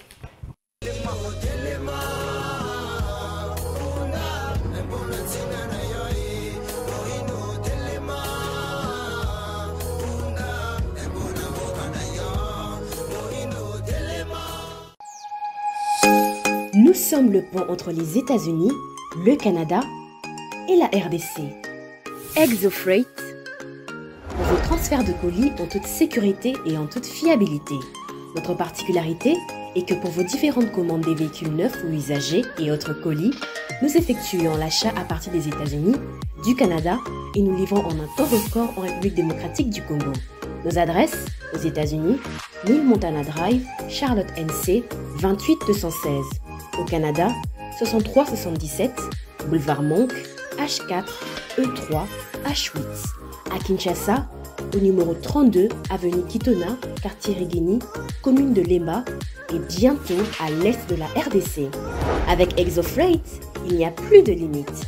Nous sommes le pont entre les États-Unis, le Canada et la RDC. ExoFreight, vos transferts de colis en toute sécurité et en toute fiabilité. Notre particularité est que pour vos différentes commandes des véhicules neufs ou usagés et autres colis, nous effectuons l'achat à partir des États-Unis, du Canada et nous livrons en un temps record en République démocratique du Congo. Nos adresses aux États-Unis, 1000 Montana Drive, Charlotte NC, 28216. Au Canada, 6377, Boulevard Monk, H4, E3, H8. À Kinshasa, au numéro 32, avenue Kitona, quartier Rigini, commune de Lemba et bientôt à l'est de la RDC. Avec ExoFreight, il n'y a plus de limites.